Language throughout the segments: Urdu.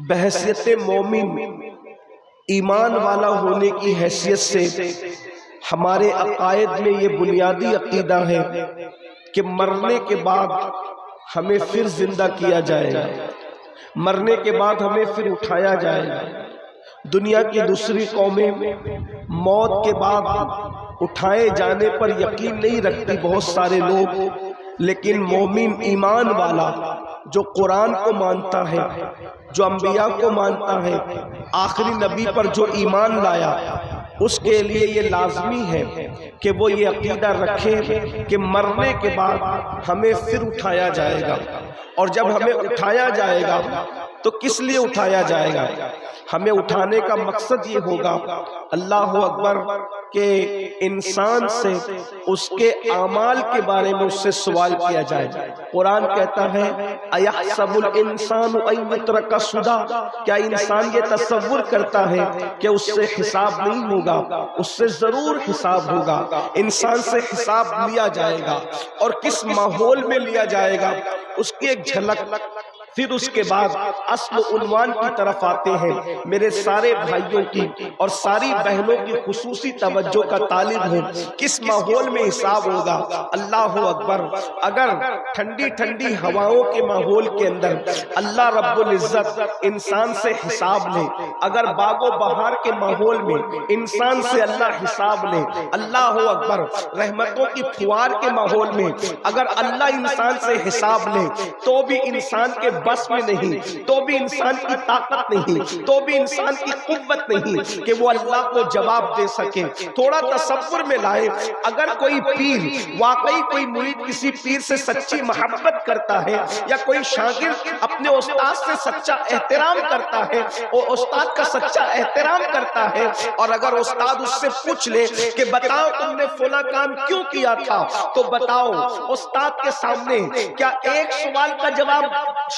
بحیثیت مومن ایمان والا ہونے کی حیثیت سے ہمارے عقائد میں یہ بنیادی عقیدہ ہے کہ مرنے کے بعد ہمیں پھر زندہ کیا جائے گا، مرنے کے بعد ہمیں پھر اٹھایا جائے گا۔ دنیا کی دوسری قومیں موت کے بعد اٹھائے جانے پر یقین نہیں رکھتی بہت سارے لوگ، لیکن مومن ایمان والا جو قرآن کو مانتا ہے، جو انبیاء کو مانتا ہے، آخری نبی پر جو ایمان لایا، اس کے لیے یہ لازمی ہے کہ وہ یہ عقیدہ رکھے کہ مرنے کے بعد ہمیں پھر اٹھایا جائے گا۔ اور جب ہمیں اٹھایا جائے گا تو کس لیے اٹھایا جائے گا؟ ہمیں اٹھانے کا مقصد یہ ہوگا، اللہ اکبر، کہ انسان سے اس کے اعمال کے بارے میں اس سے سوال کیا جائے۔ قرآن کہتا ہے اَيَحْسَبُ الْإِنسَانُ أَن يُتْرَكَ سُدًى، کیا انسان یہ تصور کرتا ہے کہ اس سے حساب نہیں ہوگا؟ اس سے ضرور حساب ہوگا۔ انسان سے حساب لیا جائے گا، اور کس ماحول میں لیا جائے گا اس کی ایک جھلک۔ پھر اس کے بعد اصل عنوان کی طرف آتے ہیں۔ میرے سارے بھائیوں کی اور ساری بہنوں کی خصوصی توجہ کا طالب ہوں، کس ماحول میں حساب ہوگا؟ اللہ اکبر، اگر ٹھنڈی ٹھنڈی ہواؤں کے ماحول کے اندر اللہ رب العزت انسان سے حساب لے، اگر باغ و بہار کے ماحول میں انسان سے اللہ حساب لے، اللہ اکبر، رحمتوں کی پھوار کے ماحول میں اگر اللہ انسان سے حساب لے، تو بھی انسان کے بس میں نہیں، تو بھی انسان کی طاقت نہیں، تو بھی انسان کی قوت نہیں کہ وہ اللہ کو جواب دے سکے۔ تھوڑا تصور میں لائے، اگر کوئی پیر، واقعی کوئی مرید کسی پیر سے سچی محبت کرتا ہے، یا کوئی شاگرد اپنے استاد سے سچا احترام کرتا ہے، اور استاد کا سچا احترام کرتا ہے، اور اگر استاد اس سے پوچھ لے کہ بتاؤ تم نے فلاں کام کیوں کیا تھا، تو بتاؤ استاد کے سامنے کیا ایک سوال کا جواب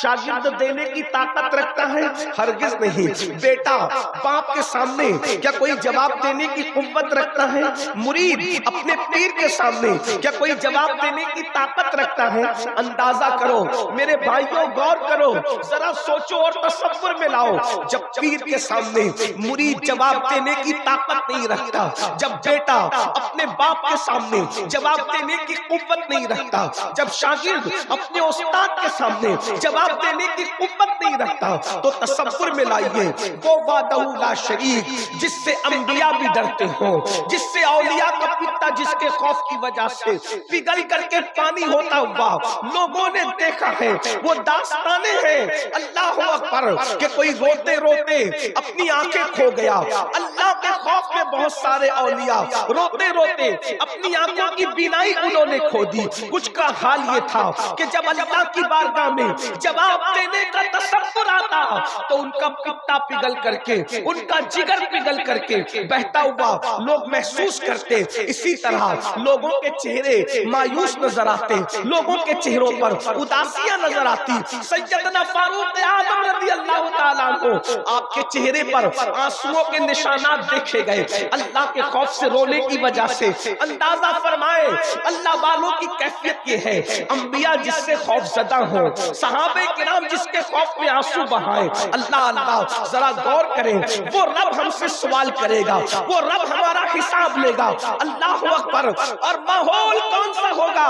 شاگرد دینے کی طاقت رکھتا ہے؟ ہرگز نہیں۔ بیٹا باپ کے سامنے کیا کوئی جواب دینے کی قوت رکھتا ہے؟ مرید اپنے پیر کے سامنے کیا کوئی جواب دینے کی طاقت رکھتا ہے؟ اندازہ کرو میرے بھائیوں، غور کرو، ذرا سوچو اور تصور میں لاؤ، جب پیر کے سامنے مرید جواب دینے کی طاقت نہیں رکھتا، جب بیٹا اپنے باپ کے سامنے جواب دینے کی قوت نہیں رکھتا، جب شاگرد اپنے استاد کے سامنے جواب دینے کی قوت نہیں رکھتا، تو تصور میں لائیے وہ وحدہ لا شریک جس سے انبیاء بھی ڈرتے ہوں، جس سے اولیاء کا پتا جس کے خوف کی وجہ سے پگھل کر کے پانی ہوتا ہوا لوگوں نے دیکھا ہے، وہ داستانیں ہیں اللہ اکبر کہ کوئی روتے روتے اپنی آنکھیں کھو گیا۔ اللہ کے خوف میں بہت سارے اولیاء روتے روتے اپنی آنکھوں کی بینائی انہوں نے کھو دی۔ کچھ کا حال یہ تھا کہ جب اللہ کی بارگاہ میں جواب دینے کا تصور آتا تو ان کا پتا پگھل کر کے، ان کا جگر پگھل کر کے بہتا ہوا لوگ محسوس کرتے۔ اسی طرح لوگوں کے چہرے مایوس نظر آتے، لوگوں کے چہروں پر اداسیاں نظر آتی۔ سیدنا فاروق اعظم رضی اللہ تعالیٰ عنہ، آپ کے چہرے پر آنسوؤں کے نشانات دیکھے گئے، اللہ کے خوف سے رونے کی وجہ سے۔ اندازہ فرمائے اللہ والوں کی کیفیت یہ ہے، انبیاء جس سے خوف زدہ ہوں، صحابہ کرام جس کے خوف میں آنسو بہائے۔ اللہ اللہ، ذرا غور کریں، وہ رب ہم سے سوال کرے گا، وہ رب ہمارا حساب لے گا۔ اللہ اکبر، اور ماحول کون سا ہوگا؟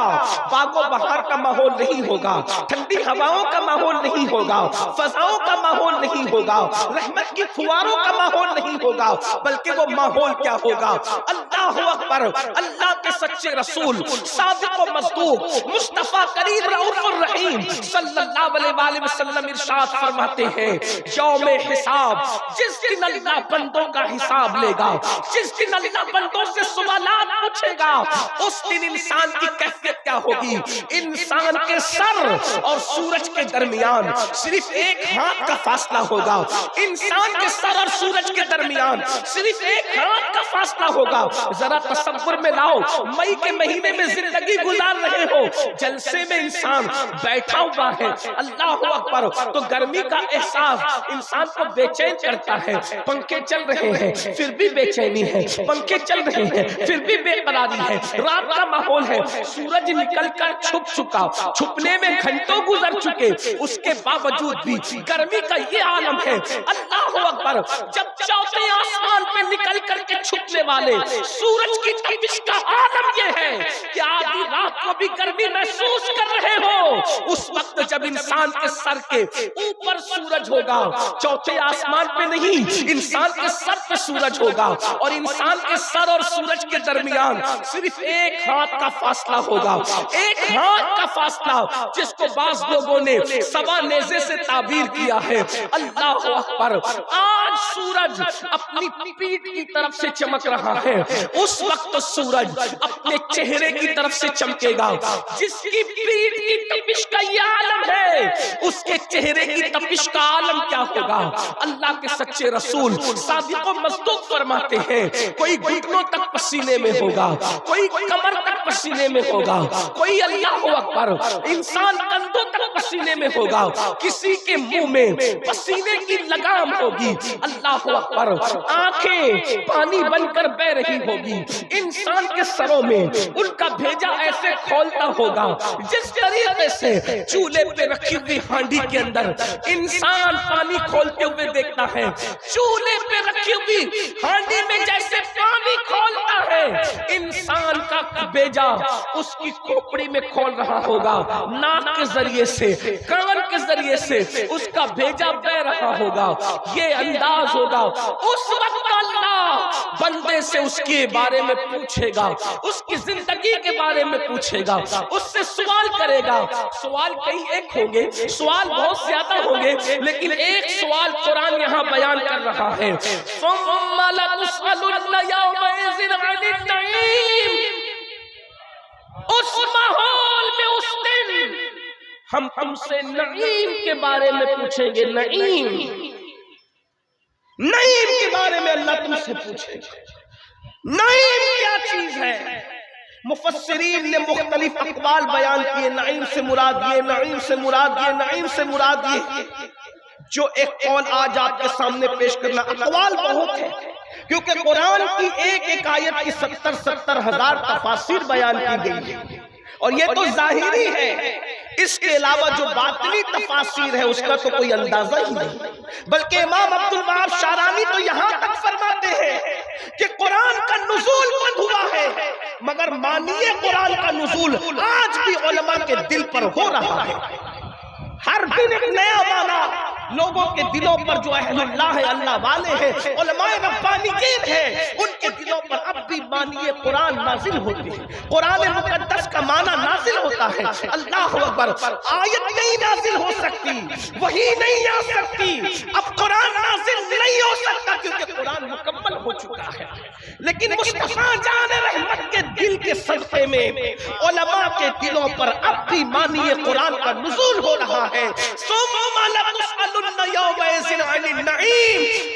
باغ و بہار کا ماحول نہیں ہوگا، ٹھنڈی ہواؤں کا ماحول نہیں ہوگا، فضاؤں کا ماحول نہیں ہوگا، رحمت کی فواروں کا ماحول نہیں ہوگا، بلکہ وہ ماحول کیا ہوگا؟ اللہ اکبر، اللہ کے سچے رسول صادق و مصدوق مصطفیٰ کریم رؤوف الرحیم صلی اللہ علیہ وآلہ وسلم ارشاد فرماتے ہیں، یوم حساب، جس دن اللہ بندوں کا حساب لے گا، جس دن اللہ بندوں سے سوالات پوچھے گا، اس دن انسان کی کیفیت کیا ہوگی؟ انسان کے سر اور سورج کے درمیان صرف ایک ہاتھ کا فاصلہ ہوگا، انسان کے سر اور سورج کے درمیان صرف ایک ہاتھ کا فاصلہ ہوگا۔ ذرا تصور میں لاؤ، مئی کے مہینے میں زندگی گزار رہے ہو، جلسے میں انسان بیٹھا ہوا ہے، اللہ اکبر، تو گرمی کا احساس انسان کو بے چین کرتا ہے۔ پنکھے چل رہے ہیں پھر بھی بے چینی ہے، پنکھے چل رہے ہیں پھر بھی بے قراری ہے، رات کا ماحول ہے، سورج نکل کر چھپ چکا، چھپنے میں گھنٹوں گزر چکے، اس کے باوجود بھی گرمی کا یہ عالم عالم ہے. اللہ اکبر. جب چوتھے آسمان پہ نکل کر کے چھپنے والے سورج کی تپش کا عالم یہ ہے کہ آدھی رات کو بھی گرمی محسوس کر رہے ہو، اس وقت جب انسان کے سر کے اوپر سورج ہوگا، چوتھے آسمان پہ نہیں، انسان کے سر پہ سورج ہوگا، اور انسان کے سر اور سورج کے درمیان صرف ایک ہاتھ کا فاصلہ ہوگا، ایک ہاتھ کا فاصلہ، جس کو بعض لوگوں نے سوا نیزے سے تعبیر کیا ہے. اللہ اکبر. آج سورج اپنی پیٹھ کی طرف سے چمک رہا ہے، اس وقت سورج اپنے چہرے کی طرف سے چمکے گا. جس کی پیٹھ کی تپش کا یہ عالم ہے، اس کے چہرے کی تپش کا عالم کیا ہوگا؟ اللہ کے سچے رسول صادق و مصدوق فرماتے ہیں کوئی گھٹنوں تک پسینے میں ہوگا، کوئی کمر تک پسینے میں ہوگا، کوئی اللہ اکبر انسان کندھوں تک پسینے میں ہوگا، کسی کے منہ میں پسینے کی لگام ہوگی. اللہ اکبر. آنکھیں پانی بن کر بہ رہی ہوگی. انسان کے سروں میں ان کا بھیجا ایسے کھولتا ہوگا جس طریقے سے چولہے پہ رکھی ہوئی ہانڈی کے اندر انسان پانی کھولتے ہوئے دیکھتا ہے، چولہے پہ رکھی ہوئی ہانڈی میں جیسے پانی کھولتا ہے، انسان کا بیجا اس کی کھوپڑی میں کھول رہا ہوگا، ناک کے ذریعے سے، کان کے ذریعے سے اس کا بھیجا بہ رہا ہوگا. یہ انداز ہوگا. اس وقت اللہ بندے سے اس کے بارے میں پوچھے گا، اس کی زندگی کے بارے میں پوچھے گا، اس سے سوال کرے گا. سوال کئی ایک ہوں گے، سوال بہت زیادہ ہوں گے، لیکن ایک سوال قرآن یہاں بیان کر رہا ہے. ثم لتسألن یومئذ عن النعیم. اس ماحول میں اس دن ہم تم سے نعیم کے بارے میں پوچھیں گے. نعیم کے بارے میں اللہ تم سے پوچھے گا. نعیم کیا چیز ہے؟ مفسرین نے مختلف اقوال بیان کیے. نعیم سے مراد یہ، نعیم سے مراد یہ، نعیم سے مراد یہ. جو ایک قول آج آپ کے سامنے پیش کرنا، اقوال بہت ہیں کیونکہ قرآن کی ایک ایک آیت کی 70 ہزار تفاسیر بیان کی گئی ہے، اور یہ تو ظاہری ہے. اس کے علاوہ جو باطنی تفاسیر ہے اس کا تو کوئی اندازہ ہی نہیں. بلکہ امام عبد الوہاب شارانی تو یہاں تک فرماتے ہیں کہ قرآن کا نزول بند ہوا ہے، مگر مانیے قرآن کا نزول آج بھی علماء کے دل پر ہو رہا ہے. ہر دن ایک نیا معنی لوگوں کے دلوں پر، جو اہل اللہ ہے، اللہ والے ہیں، علماء ربانیین ہیں، ان کے دلوں پر اب بھی معنی قرآن نازل ہوتی ہے. قرآن مقدس کا معنی نازل ہوتا ہے. اللہ اکبر. آیت نہیں نازل ہو سکتی، وحی نہیں آ سکتی، اب قرآن نازل نہیں ہو سکتا کیونکہ قرآن مکمل ہو چکا ہے. لیکن مصطفیٰ جان رحمت کے دل کے صدقے میں علماء کے دلوں پر اب بھی معنی قرآن کا نزول ہو رہا ہے.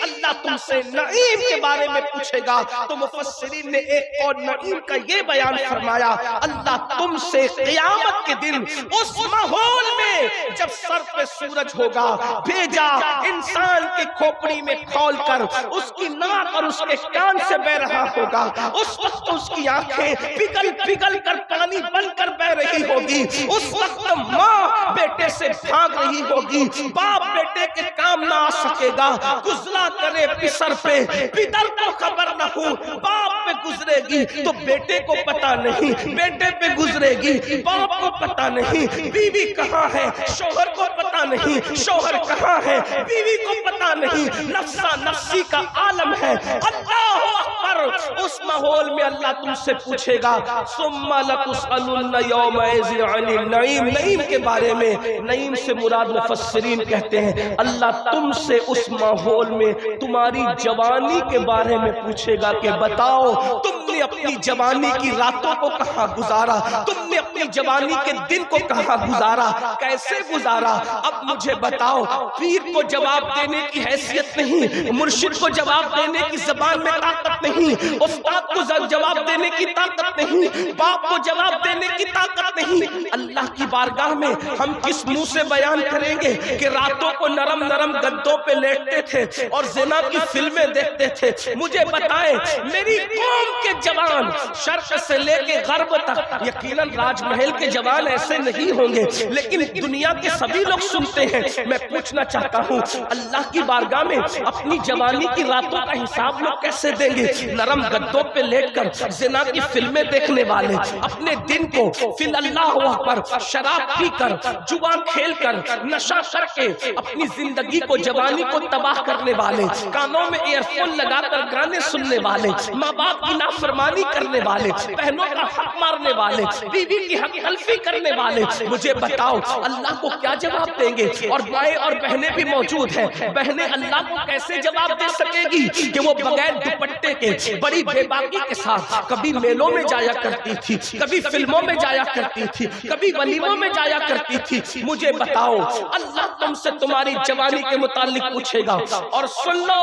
اللہ تم سے نعیم کے بارے میں پوچھے گا. تو مفسرین نے ایک اور نعیم کا یہ بیان فرمایا، اللہ تم سے قیامت کے دن اس ماحول میں جب سر پہ سورج ہوگا، بھیجا انسان کے کھوپڑی میں کھول کر اس کی ناک اور اس کے کان سے بہ رہا ہوگا، اس وقت اس کی آنکھیں پگھل پگھل کر پانی بن کر بہ رہی ہوگی. اس وقت ماں بیٹے سے بھاگ رہی ہوگی، باپ بیٹے کے کام نہ آ سکے گا. گزرا کرے پسر پہ، پدر کو خبر نہ ہو، باپ پہ گزرے گی تو بیٹے کو پتا نہیں، بیٹے پہ گزرے گی باپ کو پتا نہیں، بیوی کہاں ہے شوہر کو پتا نہیں، شوہر کہاں ہے بیوی کو پتا نہیں. نفسا نفسی کا عالم ہے. اللہ اکبر. اس ماحول میں اللہ تم سے پوچھے گا ثم لتسألن یومئذ عن النعیم. نعیم کے بارے میں، نعیم سے مراد مفسرین کہتے ہیں اللہ تم سے اس ماحول میں تمہاری جوانی کے بارے میں پوچھے گا کہ بتاؤ تم نے اپنی جوانی کی راتوں کو کہاں گزارا، تم نے اپنی جوانی کے دن کو کہاں گزارا، کیسے گزارا. اب مجھے بتاؤ. پیر کو جواب دینے کی حیثیت نہیں، مرشد کو جواب دینے کی زبان میں طاقت نہیں، وہ استاد کو جواب دینے کی طاقت نہیں، باپ کو جواب دینے کی طاقت نہیں۔ اللہ کی بارگاہ میں ہم کس منہ سے بیان کریں گے کہ راتوں کو نرم نرم گدوں پہ لیٹتے تھے اور زنا کی فلمیں دیکھتے تھے؟ مجھے بتائیں میری قوم کے جوان شرق سے لے کے غرب تک، یقیناً راج محل کے جوان ایسے نہیں ہوں گے، لیکن دنیا کے سبھی لوگ سنتے ہیں۔ میں پوچھنا چاہتا ہوں اللہ کی بارگاہ میں اپنی جوانی کی راتوں کا حساب لوگ کیسے دیں گے؟ نرم گدوں پہ لیٹ کر زنا کی فلمیں دیکھنے والے، اپنے دن کو فی اللہ اکبر شراب پی کر، جوا کھیل کر، نشہ کر کے اپنی زندگی کو، جوانی کو تباہ کرنے والے، کانوں میں ایئر فون لگا کر گانے سننے والے، ماں باپ کی نافرمانی کرنے والے، بہنوں کا حق مارنے والے، بیوی کی حق تلفی کرنے والے، مجھے بتاؤ اللہ کو کیا جواب دیں گے؟ اور مائیں اور بہنیں بھی موجود ہیں، بہنیں اللہ کو کیسے جواب دے سکے گی کہ وہ بغیر دوپٹے کے بڑی بے باکی کے ساتھ کبھی میلوں میں جایا کرتی تھی، کبھی فلموں میں جایا کرتی تھی، کبھی ولیموں میں جایا کرتی تھی؟ مجھے بتاؤ اللہ تم سے تمہاری جوانی کے متعلق پوچھے گا۔ اور سن لو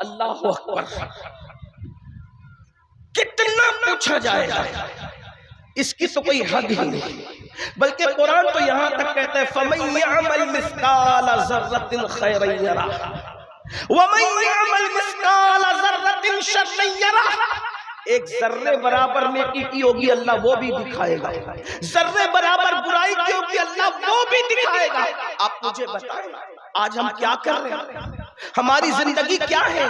اللہ اکبر، کتنا پوچھا جائے گا اس کی تو کوئی حد ہی نہیں، بلکہ قرآن تو یہاں تک کہتا ہے فَمَن يَعْمَلْ مِثْقَالَ ذَرَّةٍ خَيْرًا يَرَهُ وَمَن يَعْمَلْ مِثْقَالَ ذَرَّةٍ شَرًّا يَرَهُ۔ ایک ذرے برابر نیکی کی ہوگی اللہ وہ بھی دکھائے گا، ذرے برابر برائی کی ہوگی اللہ وہ بھی دکھائے گا۔ آپ مجھے بتائیں آج ہم کیا کر رہے ہیں؟ ہماری زندگی کیا ہے؟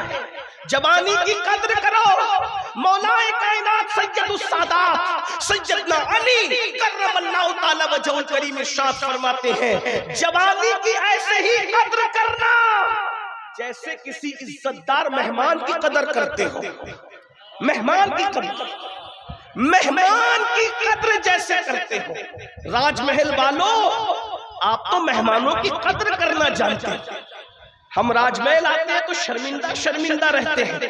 جوانی کی قدر کرو۔ مولا کائنات سید السادات سیدنا علی کرم اللہ تعالی وجہ الکریم ارشاد فرماتے ہیں جوانی کی ایسے ہی قدر کرنا جیسے کسی عزتدار مہمان کی قدر کرتے ہو۔ مہمان کی قدر، مہمان کی قدر جیسے کرتے ہو۔ راج محل والوں آپ تو مہمانوں کی قدر کرنا جانتے ہیں، ہم راج محل آتے ہیں تو شرمندہ شرمندہ رہتے ہیں۔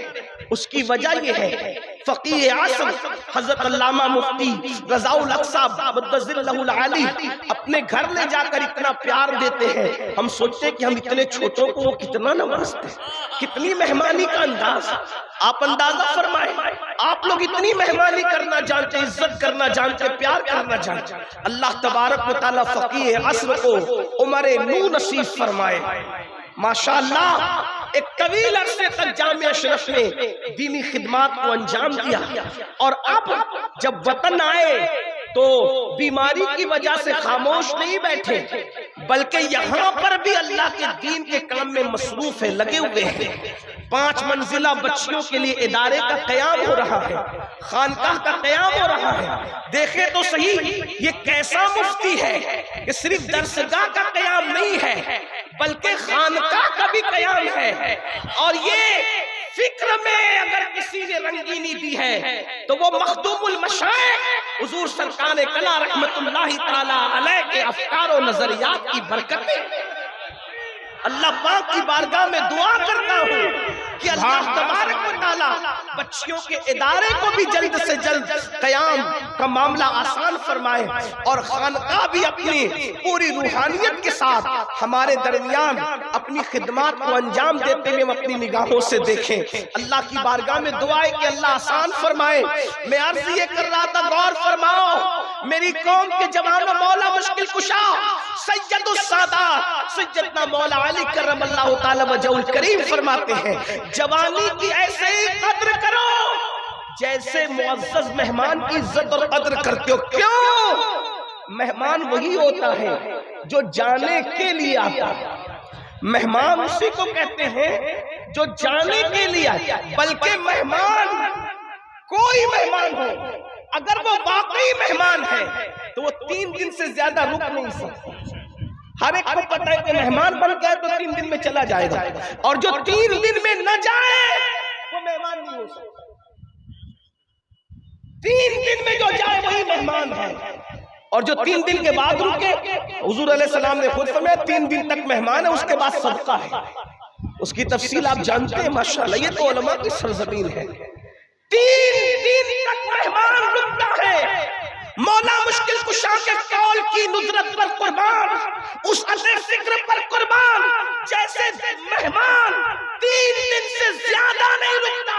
اس کی وجہ یہ ہے فقیہ اعظم حضرت علامہ مفتی رضا الاقصی مدظر اللہ العالی اپنے گھر لے جا کر اتنا پیار دیتے ہیں، ہم سوچتے ہیں کہ ہم اتنے چھوٹوں کو وہ کتنا نوازتے ہیں، کتنی مہمانی کا انداز۔ آپ اندازہ فرمائیں آپ لوگ اتنی مہمانی کرنا جانتے، عزت کرنا جانتے، پیار کرنا جانتے۔ اللہ تبارک و تعالی فقیہ عصر کو عمر نو نصیب فرمائے۔ ماشاءاللہ ایک طویل عرصے تک جامعہ اشرف نے دینی خدمات کو انجام دیا، اور اب جب وطن آئے تو بیماری کی وجہ سے خاموش نہیں بیٹھے، بلکہ یہاں پر بھی اللہ کے دین کے کام میں مصروف ہے، لگے ہوئے ہیں۔ 5 منزلہ بچیوں کے لیے ادارے کا قیام ہو رہا ہے، خانقاہ کا قیام ہو رہا ہے۔ دیکھیں تو صحیح یہ کیسا مفتی ہے کہ صرف درسگاہ کا قیام نہیں ہے بلکہ خانقاہ کا بھی قیام ہے، اور یہ فکر میں اگر کسی نے رنگینی دی ہے تو وہ مخدوم المشائخ حضور سرکار کلا رحمت اللہ تعالی علیہ کے افکار و نظریات کی برکتیں۔ اللہ پاک کی بارگاہ میں دعا کرتا ہوں کہ اللہ تبارک و تعالی بچیوں کے ادارے کو بھی جلد سے جلد قیام کا معاملہ آسان فرمائے، اور خانقاہ بھی اپنی پوری روحانیت کے ساتھ ہمارے درمیان اپنی خدمات کو انجام دیتے ہوئے ہم اپنی نگاہوں سے دیکھیں۔ اللہ کی بارگاہ میں دعا ہے کہ اللہ آسان فرمائے۔ میں عرض یہ کر رہا تھا غور فرماؤ میری قوم کے جوانوں، مولا مشکل کشا سید السادات سیدنا مولا علی کرم اللہ تعالی وجہ الکریم فرماتے ہیں جوانی کی ایسے ہی قدر کرو جیسے معزز مہمان کی عزت اور قدر کرتے ہو۔ کیوں؟ مہمان وہی ہوتا ہے جو جانے کے لیے آتا ہے، مہمان اسی کو کہتے ہیں جو جانے کے لیے آتا ہے۔ بلکہ مہمان کوئی مہمان ہو اگر وہ واقعی مہمان ہے تو وہ 3 دن سے زیادہ رک نہیں سکتا۔ ہر ایک کو پتہ ہے کہ مہمان بن گیا تو 3 دن میں چلا جائے گا، اور جو 3 دن میں نہ جائے وہ مہمان نہیں ہو سکتا۔ 3 دن میں جو جائے وہی مہمان ہے، اور جو 3 دن کے بعد رکے حضور علیہ السلام نے خود فرمایا 3 دن تک مہمان ہے، اس کے بعد صدقہ ہے۔ اس کی تفصیل آپ جانتے ہیں ماشاءاللہ، یہ تو علماء کی سرزمین ہے۔ 3 دن تک مہمان رکتا ہے۔ مولا مشکل کشا کے قول کی ندرت پر قربان، اس اثر فکر پر قربان، جیسے مہمان 3 دن سے زیادہ نہیں رکتا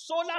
16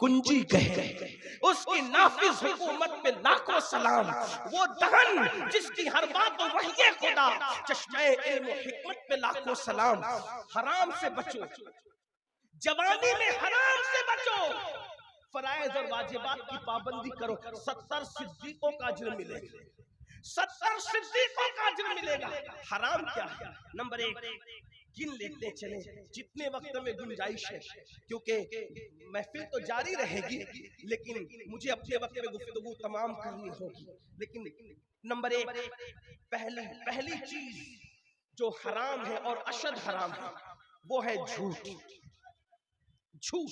کنجی کہے، اس کی نافذ حکومت پہ لاکھوں سلام، وہ دہن جس کی ہر بات وحی خدا، چشمہ علم و حکمت پہ لاکھوں سلام۔ حرام سے بچو، جوانی میں حرام سے بچو، فرائض اور واجبات کی پابندی کرو، 70 صدیقوں کا اجر ملے گا، 70 صدیقوں کا اجر ملے گا۔ حرام کیا ہے؟ نمبر 1 گن لیتے چلیں جتنے وقت میں گنجائش ہے، کیونکہ محفل تو جاری رہے گی لیکن مجھے اپنے وقت میں گفتگو تمام کرنی ہوگی۔ لیکن نمبر 1 پہلی چیز جو حرام ہے اور اشد حرام ہے وہ ہے جھوٹ۔ جھوٹ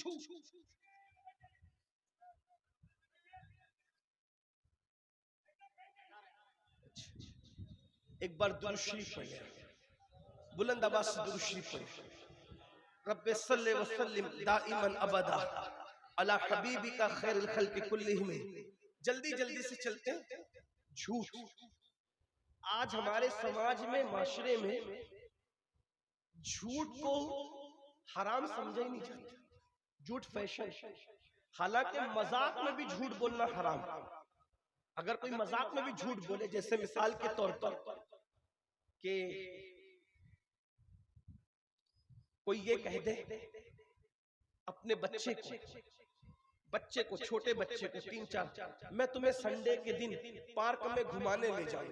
ایک بار درود شریف پڑھیں، بلند آواز سے درود شریف پڑھیں۔ رب صلی وسلم دائما ابدا علی حبیبک خیر الخلق کلہم۔ جلدی سے چلتے ہیں۔ جھوٹ آج ہمارے سماج میں، معاشرے میں جھوٹ کو حرام سمجھا ہی نہیں جاتا، جھوٹ فیشن۔ حالانکہ مذاق میں بھی جھوٹ بولنا حرام۔ اگر کوئی مذاق میں بھی جھوٹ بولے، جیسے مثال کے طور پر کہ کوئی یہ کہہ دے اپنے بچے کو چھوٹے بچے کو 3-4 میں تمہیں سنڈے کے دن پارک میں گھمانے لے جاؤں،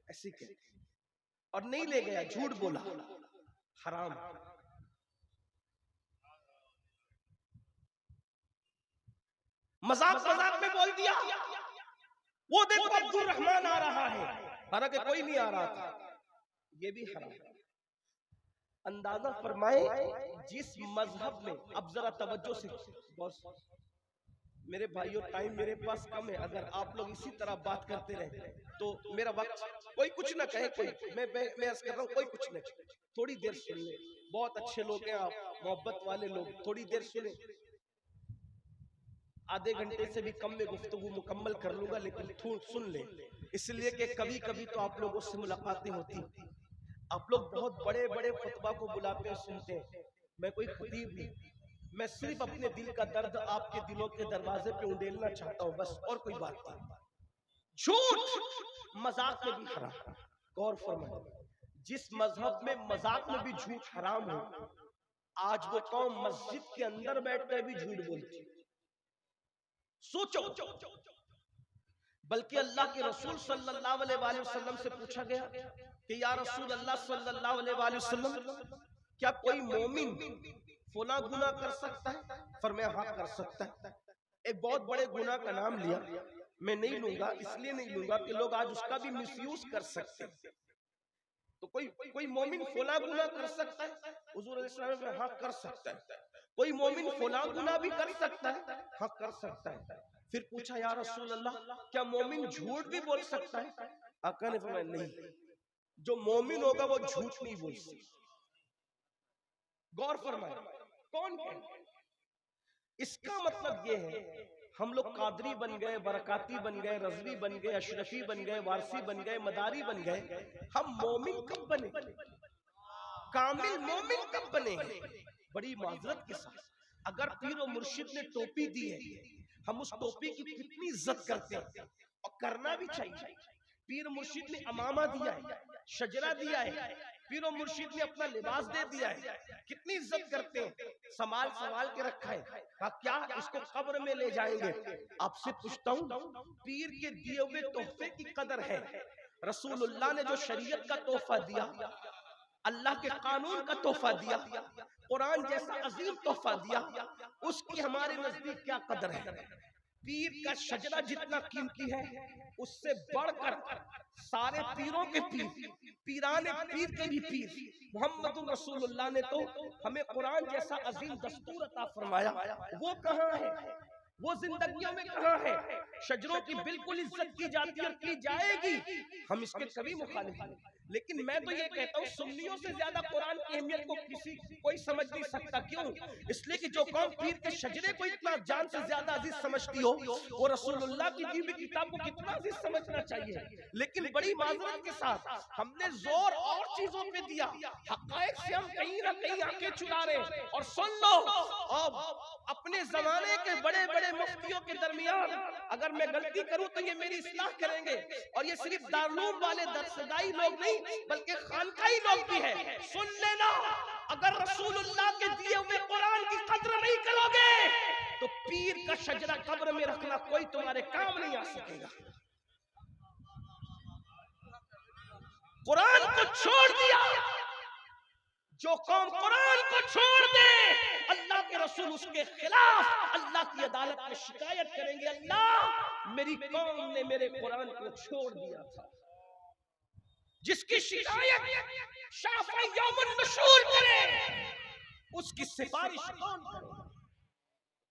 ایسی کہ اور نہیں لے گیا، جھوٹ بولا، حرام۔ مذاق میں بول دیا، وہ دیکھو عبد الرحمن آ رہا ہے، حالانکہ کوئی نہیں آ رہا تھا، یہ بھی حرام۔ اندازہ فرمائے جس مذہب میں، اب ذرا توجہ سے میرے بھائیوں، ٹائم میرے پاس کم ہے، اگر آپ لوگ اسی طرح بات کرتے رہے تو میرا وقت، کوئی کچھ نہ کہے، میں عرض کر رہا ہوں کوئی کچھ نہ کہے، تھوڑی دیر سن لیں، بہت اچھے لوگ ہیں آپ، محبت والے لوگ، تھوڑی دیر سنیں۔ آدھے گھنٹے سے بھی کم میں گفتگو مکمل کر لوں گا، لیکن سن لیں، اس لیے کہ کبھی کبھی تو آپ لوگوں سے ملاقاتیں ہوتی، آپ لوگ بہت بڑے بڑے خطبہ کو بلاتے اور سنتے ہیں، میں کوئی خطیب نہیں، میں صرف اپنے دل کا درد آپ کے دلوں کے دروازے پہ انڈیلنا چاہتا ہوں، بس، اور کوئی بات نہیں۔ جھوٹ مذاق میں بھی حرام۔ غور فرمائیں، جس مذہب میں مذاق میں بھی جھوٹ حرام ہو، آج وہ قوم مسجد کے اندر بیٹھ کر بھی جھوٹ بولتی۔ سوچو، بلکہ اللہ کے رسول صلی اللہ علیہ وآلہ وسلم سے پوچھا گیا کہ یا رسول اللہ صلی اللہ علیہ وآلہ وسلم، کیا کوئی مومن فلاں گناہ کر سکتا ہے؟ فرمایا ہاں کر سکتا ہے۔ ایک بہت بڑے گناہ کا نام لیا، میں نہیں لوں گا، اس لیے نہیں لوں گا کہ لوگ آج اس کا بھی مس یوز کر سکتے ہیں۔ تو کوئی مومن فلاں گناہ کر سکتا ہے؟ حضور علیہ السلام نے ہاں کر سکتا ہے۔ کوئی مومن فلاں گناہ بھی کر سکتا ہے؟ ہاں کر سکتا ہے۔ پھر پوچھا یا رسول اللہ کیا مومن جھوٹ بھی بول سکتا ہے؟ آقا نے فرمایا نہیں، جو مومن ہوگا وہ جھوٹ نہیں بول سکتا۔ غور فرمائے، کون کہے؟ اس کا مطلب یہ ہے ہم لوگ قادری بن گئے، برکاتی بن گئے، رضوی بن گئے، اشرفی بن گئے، وارثی بن گئے، مداری بن گئے، ہم مومن کب بنے؟ کامل مومن کب بنے؟ بڑی معذرت کے ساتھ اگر پیر و مرشد نے ٹوپی دی ہے، ہم اس ٹوپی کی کتنی عزت کرتے ہیں، اور کرنا بھی چاہیے۔ پیر مرشد نے امامہ دیا ہے، شجرہ دیا ہے، پیر و مرشد نے اپنا لباس دے دیا ہے، کتنی عزت کرتے ہیں، سنبھال کے رکھا ہے، کیا اس کو قبر میں لے جائیں گے؟ آپ سے پوچھتا ہوں، پیر کے دیے ہوئے تحفے کی قدر ہے؟ رسول اللہ نے جو شریعت کا تحفہ دیا، اللہ کے قانون کا تحفہ دیا، قرآن جیسا عظیم تحفہ دیا، اس کی ہمارے نزدیک کیا قدر ہے؟ پیر کا شجرہ جتنا قیمتی ہے، اس سے بڑھ کر سارے پیروں کے پیر، پیران پیر کے بھی پیر، محمد رسول اللہ نے تو ہمیں قرآن جیسا عظیم دستور عطا فرمایا، وہ کہاں ہے؟ وہ زندگیوں میں کہاں ہے؟ شجروں کی بالکل عزت کی جاتی اور کی جائے گی، ہم اس کے کبھی مخالف نہیں، لیکن میں تو یہ کہتا ہوں سنیوں سے زیادہ قرآن کی اہمیت کو کوئی سمجھ نہیں سکتا. کیوں؟ اس لیے کہ جو قوم پیر کے شجرے کو اتنا جان سے زیادہ عزیز سمجھتی ہو وہ رسول اللہ کی دی ہوئی کتاب کو کتنا عزیز سمجھنا چاہیے. لیکن بڑی معذرت کے ساتھ ہم نے زور اور چیزوں پہ دیا, حقائق سے ہم کہیں نہ کہیں آنکھیں چرا رہے. اور سن لو, اب اپنے زمانے کے بڑے بڑے مفتیوں کے درمیان اگر میں غلطی کروں تو یہ میری اصلاح کریں گے, اور یہ صرف دارالعلوم والے درسگاہی لوگ نہیں بلکہ خانقاہی لوگ بھی ہیں. سن لینا, اگر رسول اللہ کے دیے ہوئے قرآن کی قدر نہیں کرو گے تو پیر کا شجرہ قبر میں رکھنا کوئی تمہارے کام نہیں آ سکے گا. قرآن کو چھوڑ دیا, جو قوم قرآن کو چھوڑ دے اللہ کے رسول اس کے خلاف اللہ کی عدالت میں شکایت کریں گے, اللہ میری قوم نے میرے قرآن کو چھوڑ دیا تھا. جس کی شکایت شافعی یوم النشور کرے اس کی سفارش کون کرے گا؟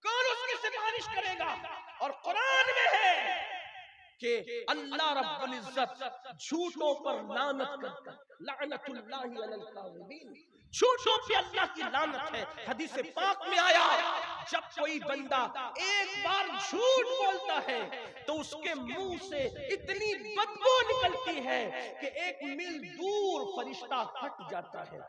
کون اس کی سفارش کرے گا؟ اور قرآن میں ہے کہ اللہ رب العزت جھوٹوں پر لعنت کرتا ہے, لعنت اللہ علی الکاذبین, جھوٹوں پہ اللہ کی لعنت ہے. حدیث پاک میں آیا جب کوئی بندہ ایک بار جھوٹ بولتا ہے تو اس کے منہ سے اتنی بدبو نکلتی ہے کہ 1 میل دور فرشتہ ہٹ جاتا ہے.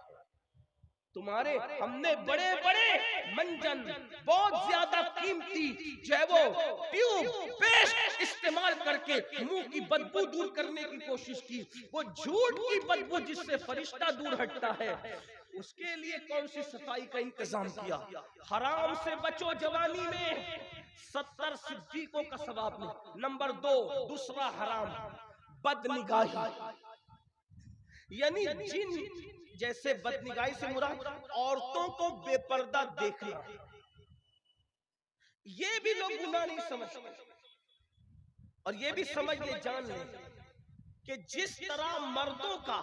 تمہارے ہم نے بڑے بڑے منجن بہت زیادہ قیمتی جو ہے وہ ٹیوب پیسٹ استعمال کر کے منہ کی بدبو دور کرنے کی کوشش کی. وہ جھوٹ کی بدبو جس سے فرشتہ دور ہٹتا ہے, اس کے لیے کون سی صفائی کا انتظام کیا. حرام سے بچو جوانی میں, 70 صدیقوں کا ثواب نہیں. نمبر 2, دوسرا حرام بد نگاہی, یعنی جن جیسے بد نگاہی سے مراد عورتوں کو بے پردہ دیکھنا. یہ بھی لوگ گناہ نہیں سمجھتے, اور یہ بھی سمجھ لے جان لے کہ جس طرح مردوں کا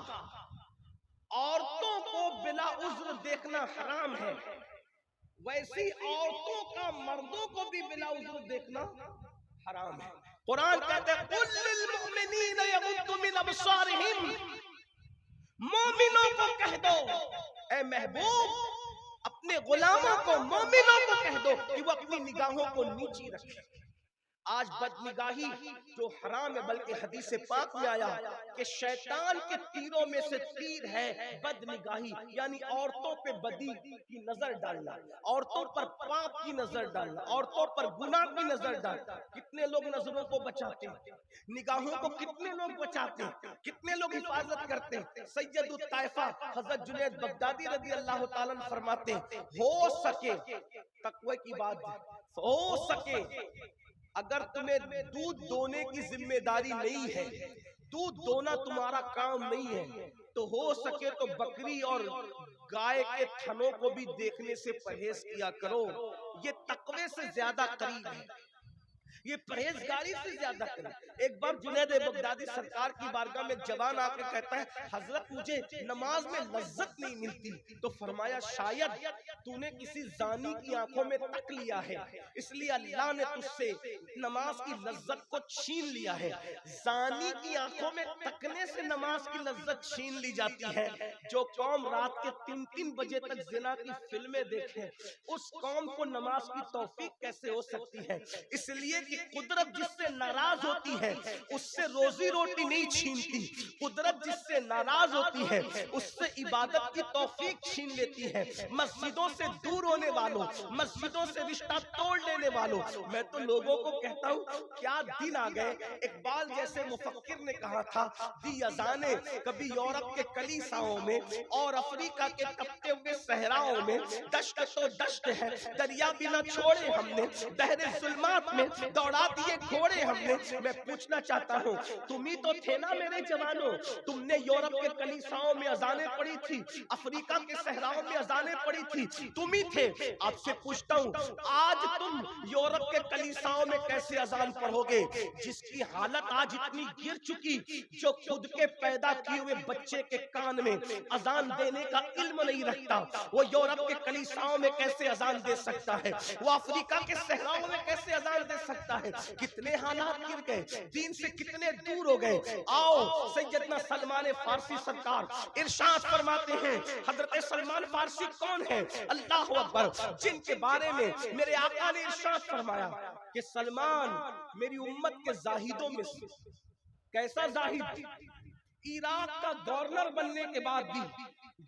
عورتوں کو بلا عذر دیکھنا حرام ہے, ویسی عورتوں کا مردوں کو بھی بلا عذر دیکھنا حرام ہے. قرآن کہتا ہے قُلْ لِلْمُؤْمِنِينَ يَغُضُّوا مِنْ أَبْصَارِهِمْ, مومنوں کو کہہ دو اے محبوب, اپنے غلاموں کو مومنوں کو کہہ دو کہ وہ اپنی نگاہوں کو نیچی رکھیں. آج بد نگاہی جو حرام ہے, بلکہ حدیث پاک میں آیا کہ شیطان کے تیروں میں سے تیر ہے بد نگاہی, یعنی عورتوں پہ بدی کی نظر ڈالنا, عورتوں پر پاپ کی نظر ڈالنا, عورتوں پر گناہ کی نظر ڈالنا. کتنے لوگ نظروں کو بچاتے ہیں, نگاہوں کو کتنے لوگ بچاتے ہیں, کتنے لوگ حفاظت کرتے ہیں. سید الطائفہ حضرت جنید بغدادی رضی اللہ تعالیٰ عنہ فرماتے ہیں ہو سکے تقوی کی بات, ہو سکے اگر تمہیں دودھ دونے کی ذمہ داری نہیں ہے, دودھ دونا تمہارا کام نہیں ہے, تو ہو سکے تو بکری اور گائے کے تھنوں کو بھی دیکھنے سے پرہیز کیا کرو. یہ تقوی سے زیادہ قریب ہے, یہ پرہیزگاری سے زیادہ کریں. ایک بار جنید بغدادی سرکار کی بارگاہ میں جوان آ کے کہتا ہے حضرت مجھے نماز میں لذت نہیں ملتی. تو فرمایا شاید تو نے کسی زانی کی آنکھوں میں تک لیا ہے, اس لیے اللہ نے تجھ سے نماز کی لذت کو چھین لیا ہے. زانی کی آنکھوں میں تکنے سے نماز کی لذت چھین لی جاتی ہے. جو قوم رات کے 3 بجے تک زنا کی فلمیں دیکھیں, اس قوم کو نماز کی توفیق کیسے ہو سکتی ہے؟ اس لیے کہ قدرت جس سے ناراض ہوتی ہے اس سے روزی روٹی نہیں چھینتی, قدرت جس سے ناراض ہوتی ہے اس سے عبادت کی توفیق چھین لیتی ہے. مسجدوں سے دور ہونے والوں, مسجدوں سے رشتہ توڑ لینے والوں, میں تو لوگوں کو کہتا ہوں کیا دن آ گئے. اقبال جیسے مفکر نے کہا تھا دی اذانیں کبھی یورپ کے کلیساؤں میں اور افریقہ کے تپتے ہوئے صحراؤں میں, دشت تو دشت ہے دریا بھی نہ چھوڑے ہم نے, بحر ظلمات میں دوڑا دیے گھوڑے ہم نے. میں پوچھنا چاہتا ہوں تم ہی تو تھے نا میرے جوانوں, تم نے یورپ کے کلیساؤں میں اذانیں پڑھی تھی, افریقہ کے صحراؤں میں اذانیں پڑھی تھی, تم ہی تھے. آپ سے پوچھتا ہوں آج تم یورپ کے کلیساؤں میں کیسے اذان پڑھو گے جس کی حالت آج اتنی گر چکی, جو خود کے پیدا کیے ہوئے بچے کے کان میں اذان دینے کا علم نہیں رکھتا, وہ یورپ کے کلیساؤں میں کیسے اذان دے سکتا ہے, وہ افریقہ کے صحراؤں میں کیسے اذان دے سکتا سکتا ہے. کتنے حالات گر گئے, دین سے کتنے دور ہو گئے. آؤ سیدنا سلمان فارسی سرکار ارشاد فرماتے ہیں. حضرت سلمان فارسی کون ہے؟ اللہ اکبر. جن کے بارے میں میرے آقا نے ارشاد فرمایا کہ سلمان میری امت کے زاہدوں میں سے. کیسا زاہد؟ عراق کا گورنر بننے کے بعد بھی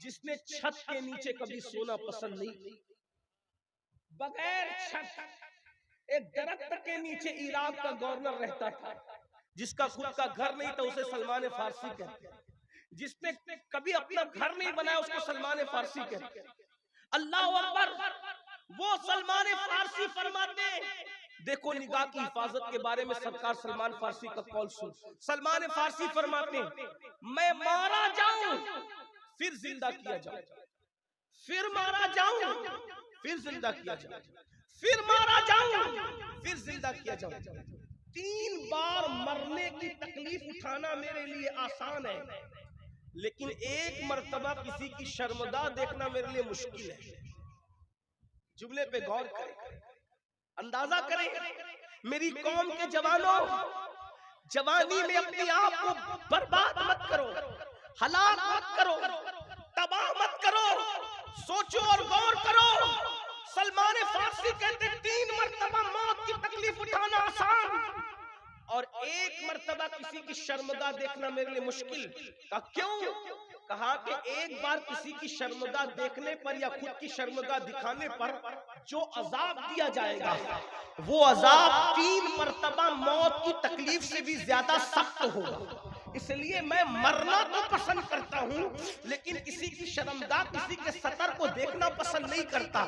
جس نے چھت کے نیچے کبھی سونا پسند نہیں, بغیر چھت ایک درخت کے نیچے عراق کا گورنر رہتا تھا. جس کا خود کا گھر نہیں تھا اسے سلمان فارسی کہتے ہیں. جس نے کبھی اپنا گھر نہیں بنایا اس کو سلمان فارسی کہتے ہیں. اللہ اکبر. وہ سلمان فارسی فرماتے ہیں, دیکھو نگاہ کی حفاظت کے بارے میں سرکار سلمان فارسی کا قول سن. سلمان فارسی فرماتے ہیں میں مارا جاؤں پھر زندہ کیا جاؤں, پھر مارا جاؤں پھر زندہ کیا جاؤں, پھر مارا جاؤں پھر زندہ کیا جاؤں. 3 بار مرنے کی تکلیف اٹھانا میرے لیے آسان ہے, لیکن ایک مرتبہ کسی کی شرمگاہ دیکھنا میرے لیے مشکل ہے. جملے پہ غور کریں, اندازہ کریں. میری قوم کے جوانوں, جوانی میں اپنے آپ کو برباد مت کرو, ہلاک مت کرو, تباہ مت کرو. سوچو اور غور کرو. سلمان فارسی کہتے 3 مرتبہ موت کی تکلیف اٹھانا آسان اور ایک مرتبہ کسی کی شرمگاہ دیکھنا میرے لیے مشکل. کیوں؟ کہا کہ ایک بار کسی کی شرمگاہ دیکھنے پر یا خود کی شرمگاہ دکھانے پر جو عذاب دیا جائے گا وہ عذاب 3 مرتبہ موت کی تکلیف سے بھی زیادہ سخت ہوگا. اس لیے میں مرنا تو پسند کرتا ہوں لیکن کسی کی شرمگاہ, کسی کے سطر کو دیکھنا پسند نہیں کرتا.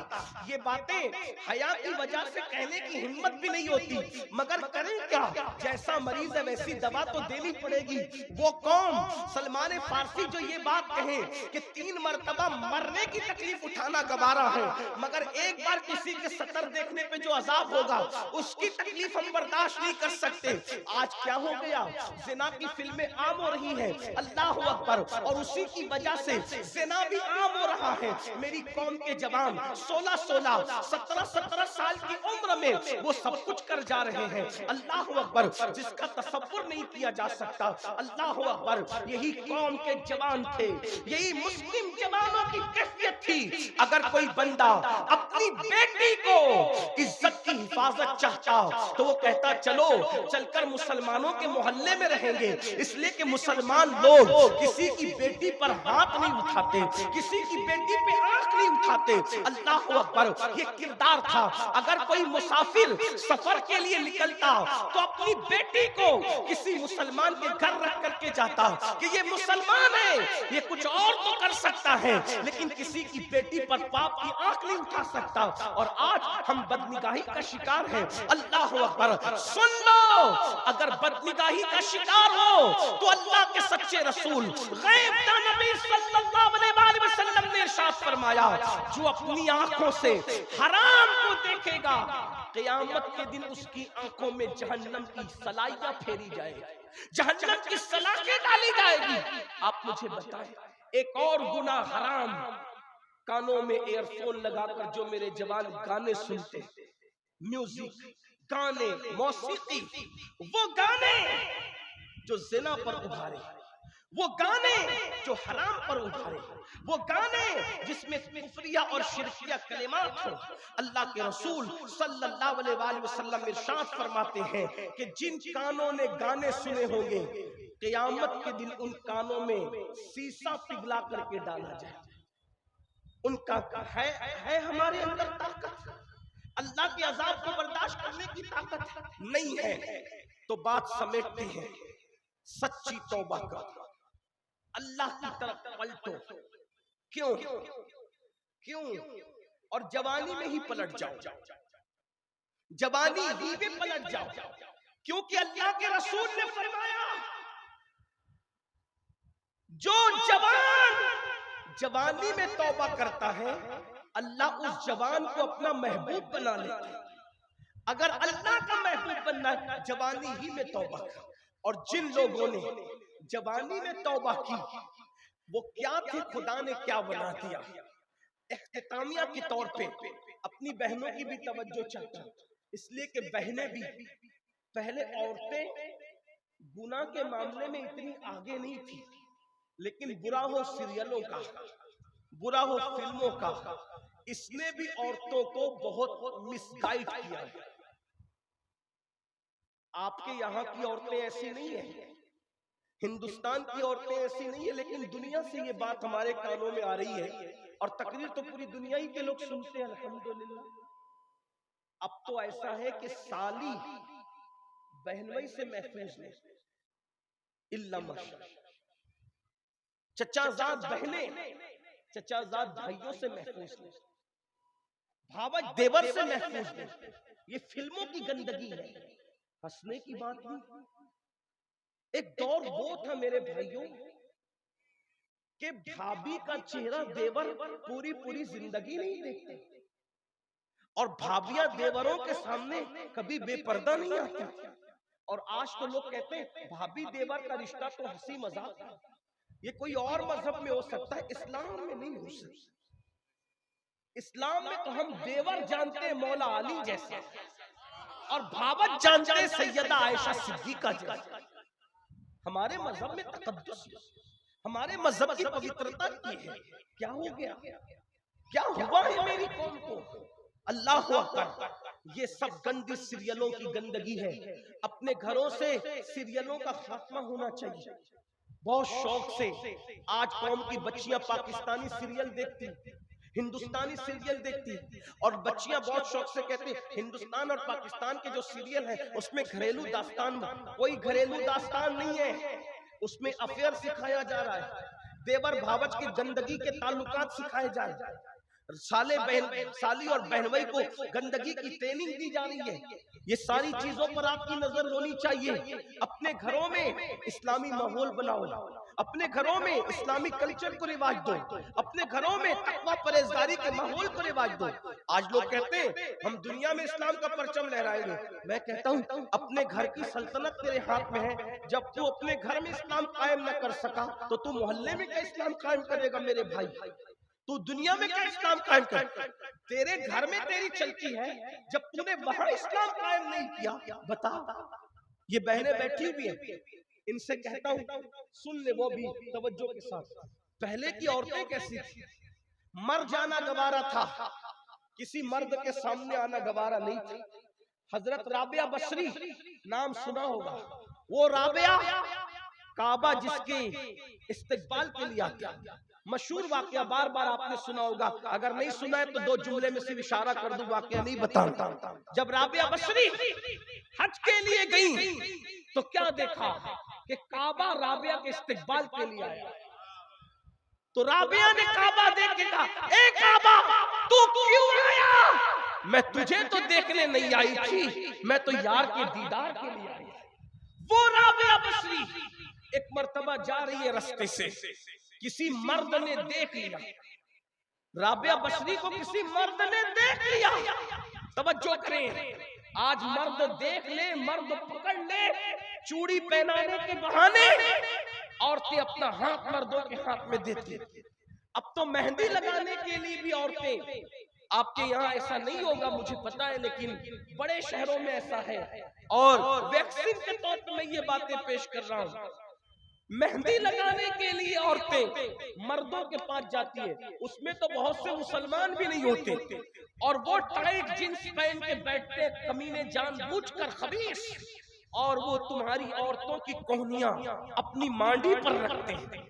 یہ باتیں حیا کی وجہ سے کہنے کی ہمت بھی نہیں ہوتی, مگر کریں کیا؟ جیسا مریض ہے ویسی دوا تو دینی پڑے گی. وہ قوم سلمان فارسی جو یہ بات کہیں کہ 3 مرتبہ مرنے کی تکلیف اٹھانا گوارا ہے مگر ایک بار کسی کے سطر دیکھنے پہ جو عذاب ہوگا اس کی تکلیف ہم برداشت نہیں کر سکتے. آج کیا ہو گیا؟ زنا کی فلمیں عام ہو رہی ہیں, اللہ اکبر, اور اسی کی وجہ سے زنا بھی عام ہو رہا ہے. میری قوم کے جوان 16 17 سال کی عمر میں وہ سب کچھ کر جا رہے ہیں. اللہ اکبر, جس کا تصور نہیں کیا جا سکتا. اللہ اکبر. یہی قوم کے جوان تھے, یہی مسلم جوانوں کی کیفیت تھی. اگر کوئی بندہ اپنی بیٹی کو عزت کی حفاظت چاہتا تو وہ کہتا چلو چل کر مسلمانوں کے محلے میں رہیں گے, اس لیے کہ مسلمان لوگ کسی کی بیٹی پر ہاتھ نہیں اٹھاتے, کسی کی بیٹی پہ آنکھ نہیں اٹھاتے. اللہ اکبر. یہ کردار تھا. اگر کوئی مسافر سفر کے لیے نکلتا تو اپنی بیٹی کو کسی مسلمان کے گھر رکھ کر کے جاتا کہ یہ مسلمان ہے, یہ کچھ اور تو کر سکتا ہے لیکن کسی کی بیٹی پر باپ کی آنکھ نہیں اٹھا سکتا. اور آج ہم بدنگاہی کا شکار ہیں. اللہ اکبر. سن لو, اگر بدنگاہی کا شکار ہو تو اللہ کے سچے رسول غیب کا نبی صلی اللہ علیہ وسلم نے ارشاد فرمایا جو اپنی آنکھوں سے حرام کو دیکھے گا قیامت کے دن اس کی آنکھوں میں جہنم کی سلائیاں پھیری جائے گی, جہنم کی سلاخیں ڈالی جائے گی. آپ مجھے بتائیں ایک اور گناہ حرام, کانوں میں ایئر فون لگا کر جو میرے جوان گانے سنتے, میوزک, گانے, موسیقی, وہ گانے جو زنا پر ابھارے, وہ گانے جو حرام پر ابھارے, وہ گانے جس میں کفریہ اور شرکیہ کلمات ہوں. اللہ کے رسول صلی اللہ علیہ وآلہ وسلم ارشاد فرماتے ہیں کہ جن کانوں نے گانے سنے ہوں گے قیامت کے دن ان کانوں میں سیسا پگھلا کر کے ڈالا جائے. ان کا ہے ہمارے اندر طاقت اللہ کے عذاب کو برداشت کرنے کی طاقت نہیں ہے تو بات سمیٹتے ہیں. سچی توبہ کا اللہ کی طرف پلٹو. کیوں؟ اور جوانی میں ہی پلٹ جاؤ, جوانی ہی میں پلٹ جاؤ, کیونکہ اللہ کے رسول نے فرمایا جو جوانی میں توبہ کرتا ہے اللہ اس جوان کو اپنا محبوب بنا لیتا ہے. اگر اللہ کا محبوب بننا ہے جوانی ہی میں توبہ کر. اور جن لوگوں نے جوانی میں توبہ کی وہ کیا تھے, خدا نے کیا بنا دیا. اختتامیہ کے طور پہ اپنی بہنوں کی بھی توجہ چاہتا ہوں, اس لیے کہ بہنیں بھی پہلے عورتیں گناہ کے معاملے میں اتنی آگے نہیں تھی، لیکن برا ہو سیریلوں کا، برا ہو فلموں کا، اس نے بھی عورتوں کو بہت مس گائیڈ کیا ہے۔ آپ کے یہاں کی عورتیں ایسی نہیں ہیں، ہندوستان کی عورتیں ایسی نہیں ہیں، لیکن دنیا سے یہ بات ہمارے کانوں میں آ رہی ہے اور تقریر تو پوری دنیا ہی کے لوگ سنتے ہیں، الحمدللہ۔ اب تو ایسا ہے کہ سالی بہنوئی سے محفوظ نہیں، الا ماشاءاللہ، چچا زاد بہنیں چچا زاد بھائیوں سے محفوظ نہیں، بھاوج دیور سے محفوظ نہیں۔ یہ فلموں کی گندگی ہے، ہنسنے کی بات نہیں۔ ایک دور وہ تھا میرے بھائیوں کہ بھابھی کا چہرہ دیور پوری زندگی نہیں دیکھتے، اور بھابیاں دیوروں کے سامنے کبھی بے پردہ نہیں آتی۔ اور آج تو لوگ کہتے ہیں بھابھی دیور کا رشتہ تو ہنسی مذاق ہے، یہ کوئی اور مذہب میں ہو سکتا ہے، اسلام میں نہیں ہو سکتا۔ اسلام میں تو ہم دیور جانتے ہیں مولا علی جیسا، اور بھاوت جانتے ہیں سیدہ عائشہ صدیقہ جیسا۔ ہمارے مذہب میں تقدس، ہمارے مذہب کی پوترتا کی ہے۔ کیا ہو گیا، کیا ہوا ہے میری قوم کو؟ اللہ اکبر، یہ سب گندی سیریلوں کی گندگی ہے۔ اپنے گھروں سے سیریلوں کا خاتمہ ہونا چاہیے۔ بہت شوق سے آج قوم کی بچیاں پاکستانی سیریل دیکھتی، ہندوستانی سیریل دیکھتی، اور بچیاں بہت شوق سے کہتے ہیں ہندوستان اور پاکستان کے جو سیریل ہیں اس میں گھریلو داستان، کوئی گھریلو داستان نہیں ہے، اس میں افیئر سکھایا جا رہا ہے، دیور بھاوج کی گندگی کے تعلقات سکھائے جا رہے ہیں، سالی اور بہنوئی کو گندگی کی ٹریننگ دی جا رہی ہے۔ یہ ساری چیزوں پر آپ کی نظر ہونی چاہیے۔ اپنے گھروں میں اسلامی ماحول بناؤ، اپنے گھروں میں اسلامی کلچر کو رواج دو، اپنے گھروں میں تقوی پرہیزگاری کے ماحول کو رواج دو۔ آج لوگ کہتے ہیں ہم دنیا میں اسلام کا پرچم لہرائیں گے، میں کہتا ہوں اپنے گھر کی سلطنت تیرے ہاتھ میں ہے۔ جب تو اپنے گھر میں اسلام قائم نہ کر سکا تو تو محلے میں کیا اسلام قائم کرے گا میرے بھائی؟ تو دنیا میں کیا اسلام قائم کر؟ تیرے گھر میں تیری چلتی ہے، جب تو نے وہاں اسلام قائم نہیں کیا، بتا۔ یہ بہنیں بیٹھی ہوئی ہیں، ان سے کہتا ہوں سن لے وہ بھی توجہ کے ساتھ۔ پہلے کی عورتیں کیسی تھی؟ مر جانا گوارا تھا، کسی مرد کے سامنے آنا گوارا نہیں تھا۔ حضرت رابعہ بصری نام سنا ہوگا، وہ رابعہ کعبہ جس کے استقبال کے لیے آتی، مشہور واقعہ بار بار آپ نے سنا ہوگا، اگر نہیں سنا ہے تو دو جملے میں صرف اشارہ کر دوں، واقعہ نہیں بتاتا۔ جب رابعہ بصری حج کے لیے گئی تو کیا دیکھا کہ کعبہ رابعہ کے استقبال کے لیے آیا، تو رابعہ نے کعبہ دیکھ کے کہا اے کعبہ تو کیوں آیا؟ میں تجھے تو دیکھنے نہیں آئی تھی، میں تو یار کے دیدار کے لیے آئی۔ وہ رابعہ بصری ایک مرتبہ جا رہی ہے رستے سے، کسی مرد نے دیکھ لیا، رابعہ بصری کو کسی مرد نے دیکھ لیا۔ توجہ کریں، آج مرد دیکھ لے، مرد پکڑ لے، چوڑی پہنانے کے بہانے عورتیں اپنا ہاتھ مردوں کے ہاتھ میں دیتی۔ اب تو مہندی لگانے کے لیے بھی عورتیں، آپ کے یہاں ایسا نہیں ہوگا مجھے پتا ہے، لیکن بڑے شہروں میں ایسا ہے، اور ویکسین کے طور پر میں یہ باتیں پیش کر رہا ہوں۔ مہندی لگانے کے لیے عورتیں مردوں کے پاس جاتی ہے، اس میں تو بہت سے مسلمان بھی نہیں ہوتے، اور وہ ٹائٹ جینس پہن کے بیٹھتے کمینے جان بوجھ کر خبیث، اور وہ تمہاری عورتوں کی کوہنیاں اپنی مانڈی پر رکھتے ہیں،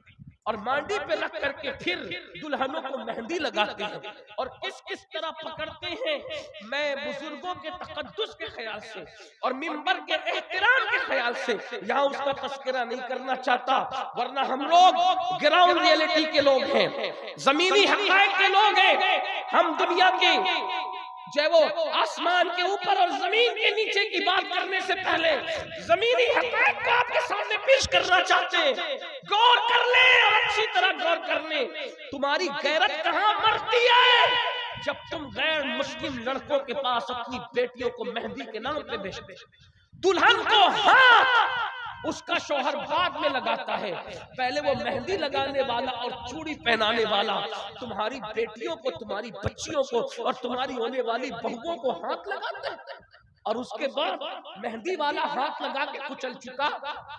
اور مانڈی پہ رکھ کر کے پھر دلہنوں کو مہندی لگاتے ہیں، اور کس طرح پکڑتے ہیں۔ میں بزرگوں کے تقدس کے خیال سے اور منبر کے احترام کے خیال سے یہاں اس کا تذکرہ نہیں کرنا چاہتا، ورنہ ہم لوگ گراؤنڈ ریئلٹی کے لوگ ہیں، زمینی حقائق کے لوگ ہیں۔ ہم دنیا کے جو ہے وہ آسمان کے اوپر اور زمین کے نیچے کی بات کرنے سے پہلے زمینی حقائق کو آپ کے سامنے پیش کرنا چاہتے ہیں۔ غور کر لیں اور اچھی طرح غور کر لیں، تمہاری غیرت کہاں مرتی ہے؟ جب تم غیر مسلم لڑکوں کے پاس اپنی بیٹیوں کو مہندی کے نام پہ بیچتے، دلہن کو ہاتھ اس کا شوہر بعد میں لگاتا ہے، پہلے وہ مہندی لگانے والا اور چوڑی پہنانے والا تمہاری بیٹیوں کو، تمہاری بچیوں کو اور تمہاری ہونے والی بہووں کو ہاتھ لگاتا ہے۔ اور اس کے بعد مہندی والا ہاتھ لگا کے کچل چکا،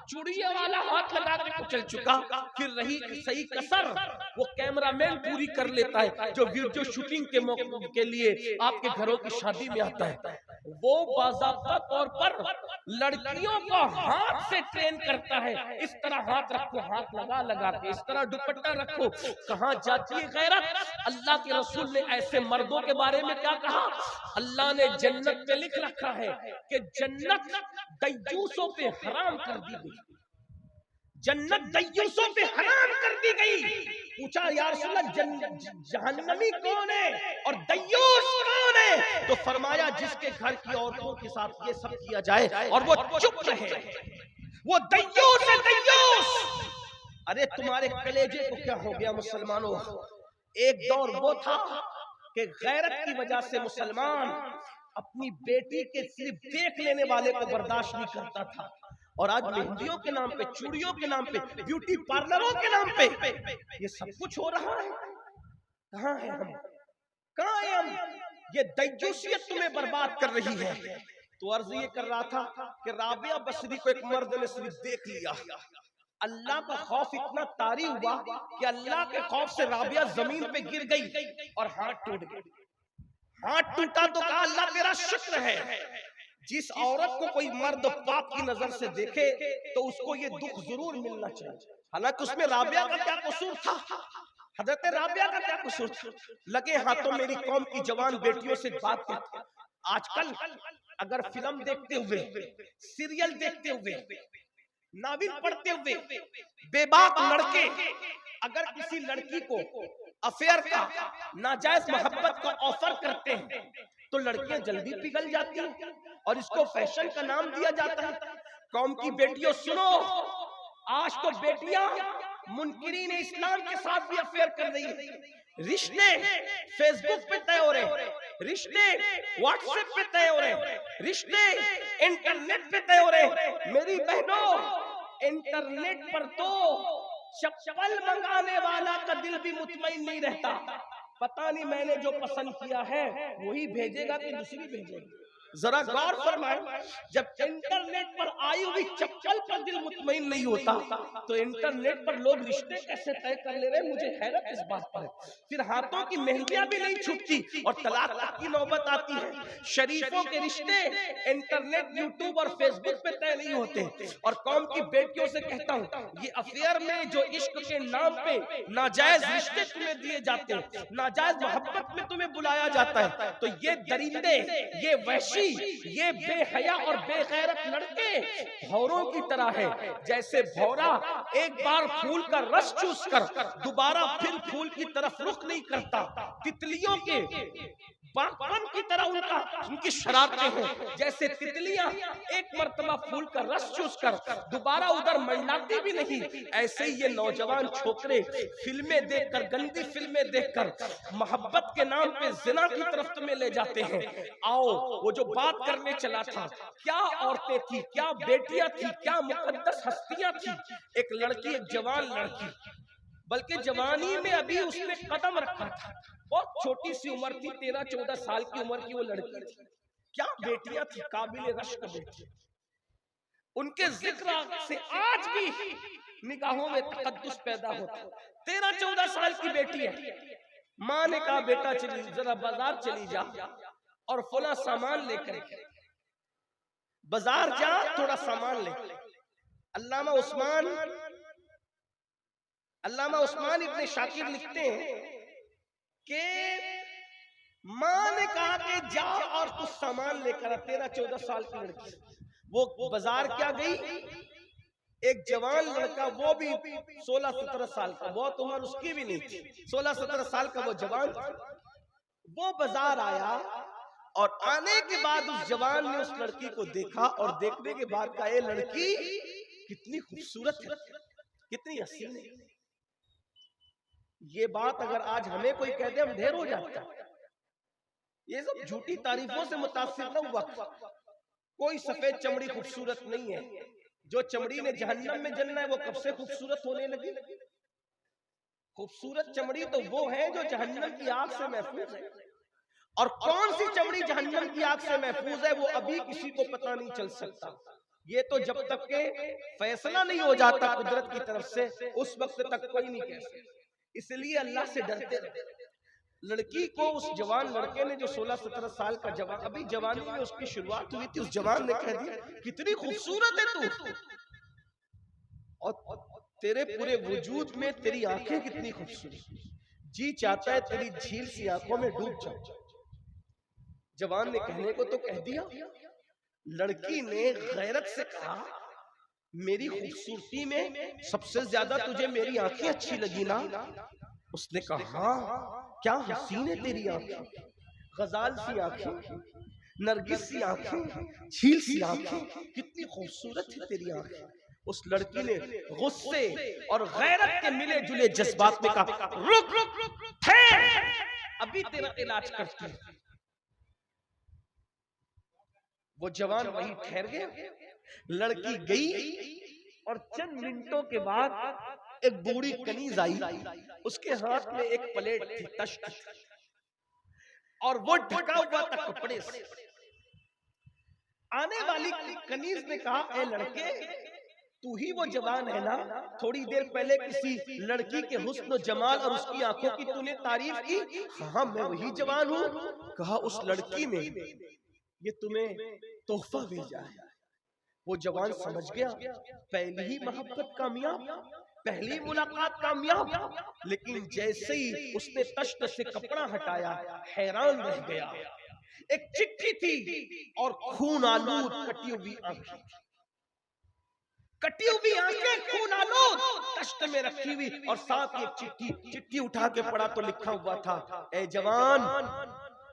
چوڑیے والا ہاتھ لگا کے کچل چکا، پھر رہی صحیح کسر وہ کیمرہ مین پوری کر لیتا ہے جو ویڈیو شوٹنگ کے موقع کے لیے آپ کے گھروں کی شادی میں آتا ہے۔ وہ باضابطہ طور پر لڑکیوں کو ہاتھ سے ٹرین کرتا ہے، اس طرح ہاتھ رکھو، ہاتھ لگا لگا کے اس طرح دوپٹہ رکھو۔ کہاں جاتی ہے غیرت؟ اللہ کے رسول نے ایسے مردوں کے بارے میں کیا کہا؟ اللہ نے جنت میں لکھ رکھا ہے کہ جنت دیوسوں پہ حرام کر دی گئی، جنت دیوسوں پہ حرام کر دی گئی۔ پوچھا یا رسول اللہ جہنمی کون ہے اور دیوس کون ہے؟ تو فرمایا جس کے گھر کی عورتوں کے ساتھ یہ سب کیا جائے اور وہ چپ رہے، وہ دیوس ہے، دیوس۔ ارے تمہارے کلیجے کو کیا ہو گیا مسلمانوں؟ ایک دور وہ تھا کہ غیرت کی وجہ سے مسلمان اپنی بیٹی کے صرف دیکھ لینے والے کو برداشت نہیں کرتا تھا، اور آج مہندیوں کے نام پہ، چوڑیوں کے نام پہ، بیوٹی پارلروں کے نام پہ یہ سب کچھ ہو رہا ہے۔ کہاں ہیں ہم؟ کہاں ہیں ہم؟ یہ دیوسیت تمہیں برباد کر رہی ہے۔ تو عرض یہ کر رہا تھا کہ رابعہ بصری کو ایک مرد نے صرف دیکھ لیا، اللہ کا خوف اتنا طاری ہوا کہ اللہ کے خوف سے رابعہ زمین پہ گر گئی اور ہاتھ ٹوٹ گیا۔ ہاتھ ٹوٹا تو کہا اللہ تیرا شکر ہے۔ جس عورت کو کوئی مرد پاپ کی نظر سے دیکھے تو اس کو یہ دکھ ضرور ملنا چاہیے، حالانکہ اس میں رابعہ کا کیا قصور تھا؟ حضرت رابعہ کا کیا قصور تھا؟ لگے ہاتھوں میری قوم کی جوان بیٹیوں سے بات کرتے ہیں۔ آج کل اگر فلم دیکھتے ہوئے، سیریل دیکھتے ہوئے، ناول پڑھتے ہوئے بے باک لڑکے اگر کسی لڑکی کو افیئر کا، ناجائز محبت کا آفر کرتے ہیں تو لڑکیاں جلدی پگھل جاتی ہیں اور اس کو فیشن کا نام دیا جاتا ہے۔ قوم کی بیٹیوں سنو، آج تو بیٹیاں منکرین اسلام کے ساتھ بھی افیئر کر رہی ہیں۔ رشتے فیس بک پہ طے ہو رہے، رشتے واٹس ایپ پہ طے ہو رہے، رشتے انٹرنیٹ پہ طے ہو رہے۔ میری بہنوں، انٹرنیٹ پر تو چپل منگانے والا کا دل بھی مطمئن نہیں رہتا، پتہ نہیں میں نے جو پسند کیا ہے وہی بھیجے گا کہ دوسری بھیجے گا۔ ذرا غور فرمائیں، جب انٹرنیٹ پر آئی ہوئی چپل پر دل مطمئن نہیں ہوتا تو انٹرنیٹ پر لوگ رشتے کیسے طے کر لے رہے؟ مجھے حیرت اس بات پر ہے۔ پھر ہاتھوں کی مہندیاں بھی نہیں چھوٹتی اور طلاق تک کی نوبت آتی ہے۔ شریفوں کے رشتے انٹرنیٹ، یوٹیوب اور فیس بک پہ طے نہیں ہوتے۔ اور قوم کی بیٹیوں سے کہتا ہوں، یہ افیئر میں جو عشق کے نام پہ ناجائز رشتے تمہیں دیے جاتے ہیں، ناجائز محبت میں تمہیں بلایا جاتا ہے، تو یہ درندے، یہ وحشی، یہ بے حیا اور بے غیرت لڑکے بھوروں کی طرح ہے۔ جیسے بھورا ایک بار پھول کا رس چوس کر دوبارہ پھر پھول کی طرف رخ نہیں کرتا، تتلیوں کے باغبان کی طرح ان کی شرارتیں ہیں۔ جیسے تتلیاں ایک مرتبہ پھول کا رس چوس کر دوبارہ ادھر منڈلاتی بھی نہیں، ایسے ہی یہ نوجوان چھوکرے فلمیں دیکھ کر، گندی فلمیں دیکھ کر محبت کے نام پہ زنا کی طرف تمہیں لے جاتے ہیں۔ آؤ، وہ جو بات کرنے چلا تھا، کیا عورتیں تھی، کیا بیٹیاں تھی، کیا مقدس ہستیاں تھی۔ ایک لڑکی، ایک جوان لڑکی، بلکہ جوانی میں ابھی اس نے قدم رکھا تھا، بہت چھوٹی سی عمر تھی، 13-14 سال کی عمر کی وہ لڑکی تھی۔ کیا بیٹیاں تھی، قابل رشک بیٹی۔ ان کے ذکر سے آج بھی نگاہوں میں تقدس پیدا ہوتا۔ 13-14 سال کی بیٹی ہے، ماں نے کہا بیٹا چلی ذرا بازار چلی جا اور فلاں سامان لے کر، بازار جا تھوڑا سامان لے۔ علامہ عثمان ابن شاکر لکھتے ہیں کہ ماں نے کہا کہ جا اور تو سامان لے کر، 13-14 سال کی لڑکی وہ بازار کیا گئی، ایک جوان لڑکا، وہ بھی 16-17 سال کا، بہت عمر اس کی بھی نہیں تھی، 16-17 سال کا وہ جوان، وہ بازار آیا اور آنے کے بعد اس جوان نے اس لڑکی کو دیکھا اور دیکھنے کے بعد کہا اے لڑکی کتنی خوبصورت ہے، کتنی حسین ہے۔ یہ بات اگر آج ہمیں کوئی کہہ دے ہم ڈھیر ہو جاتا ہے۔ یہ سب جھوٹی تعریفوں سے متاثر نہ ہوا، کوئی سفید چمڑی خوبصورت نہیں ہے، جو چمڑی نے جہنم میں جلنا ہے وہ کب سے خوبصورت ہونے لگی۔ خوبصورت چمڑی تو وہ ہے جو جہنم کی آگ سے محفوظ ہے۔ اور کون سی چمڑی جہنم کی آگ سے محفوظ ہے وہ ابھی کسی کو پتہ نہیں چل سکتا. یہ تو جب تک کہ فیصلہ نہیں ہو جاتا قدرت کی طرف سے اس وقت تک کوئی نہیں کہہ سکتا. اس لیے اللہ سے ڈرتے رہے. لڑکی کو اس جوان لڑکے نے جو 16-17 سال کا جوان ابھی جوانی میں اس کی شروعات ہوئی تھی، اس جوان نے کہہ دیا کتنی خوبصورت ہے تو، اور تیرے پورے وجود میں تیری آنکھیں کتنی خوبصورت، جی چاہتا ہے تیری جھیل سی آنکھوں میں ڈوب جاؤں. جوان نے کہنے کو تو کہہ دیا. لڑکی نے غیرت سے کہا میری خوبصورتی میں سب سے زیادہ تجھے میری آنکھیں اچھی لگی نا؟ اس نے کہا ہاں کیا حسین ہے تیری آنکھیں، غزال سی آنکھیں، نرگس سی آنکھیں، جھیل سی آنکھیں، کتنی خوبصورت ہے تیری آنکھیں. اس لڑکی نے غصے اور غیرت کے ملے جلے جذبات میں کہا رک ٹھہر ابھی تیرا علاج کرتی ہوں. وہ جوان وہی ٹھہر گیا. لڑکی گئی اور چند منٹوں کے بعد ایک بوڑھی کنیز آئی. اس کے ہاتھ میں ایک پلیٹ تھی تشت اور وہ ڈھکا ہوا تھا کپڑے سے. آنے والی کنیز نے کہا اے لڑکے تو ہی وہ جوان ہے نا تھوڑی دیر پہلے کسی لڑکی کے حسن و جمال اور اس کی آنکھوں کی تو نے تعریف کی؟ ہاں میں وہی جوان ہوں. کہا اس لڑکی نے یہ تمہیں تحفہ بھیجا ہے. وہ جوان سمجھ گیا پہلی ہی محبت کامیاب، پہلی ملاقات کامیاب. لیکن جیسے ہی اس نے تشت سے کپڑا ہٹایا حیران رہ گیا. ایک چٹھی تھی اور خون آلود کٹی ہوئی آنکھیں، کٹی ہوئی آنکھیں خون آلود تشت میں رکھی ہوئی، اور ساتھ ایک چٹھی اٹھا کے پڑھا تو لکھا ہوا تھا اے جوان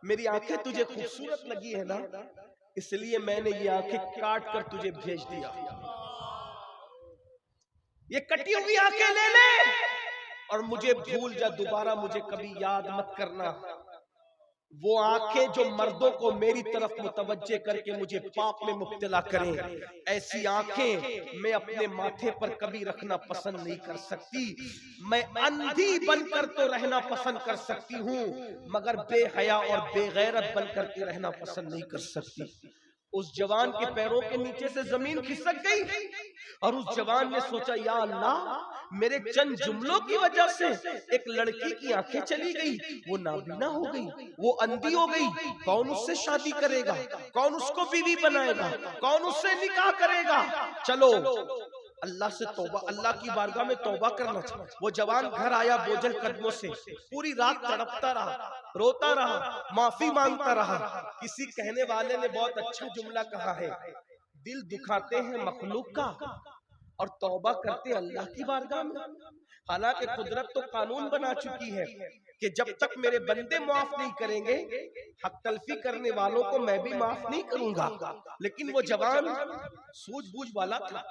میری آنکھیں تجھے خوبصورت لگی ہے نا، اس لیے میں نے یہ آنکھیں کاٹ کر تجھے بھیج دیا. یہ کٹی ہوئی آنکھیں لے لے اور مجھے بھول جا، دوبارہ مجھے کبھی یاد مت کرنا. وہ آنکھیں جو مردوں کو میری طرف متوجہ کر کے مجھے پاپ میں مبتلا کریں، ایسی آنکھیں میں اپنے ماتھے پر کبھی رکھنا پسند نہیں کر سکتی. میں اندھی بن کر تو رہنا پسند کر سکتی ہوں مگر بے حیا اور بے غیرت بن کر کے رہنا پسند نہیں کر سکتی. اس جوان کے پیروں کے نیچے سے زمین کھسک گئی اور اس جوان نے سوچا یا اللہ میرے چند جملوں کی وجہ سے ایک لڑکی کی آنکھیں چلی گئی، وہ نابینا ہو گئی، وہ اندھی ہو گئی. کون اس سے شادی کرے گا، کون اس کو بیوی بنائے گا، کون اس سے نکاح کرے گا؟ چلو اللہ سے توبہ، اللہ کی بارگاہ میں توبہ کرنا چاہیے. وہ جوان گھر آیا بوجھل قدموں سے، پوری رات تڑپتا رہا، روتا رہا، معافی مانگتا رہا. کسی کہنے والے نے بہت اچھا جملہ کہا ہے دل دکھاتے ہیں مخلوق کا اور توبہ کرتے اللہ کی بارگاہ میں. حالانکہ قدرت تو قانون بنا چکی ہے کہ جب تک میرے بندے معاف نہیں کریں گے حق تلفی کرنے والوں کو میں بھی معاف نہیں کروں گا. لیکن وہ جوان سوجھ بوجھ والا تھا.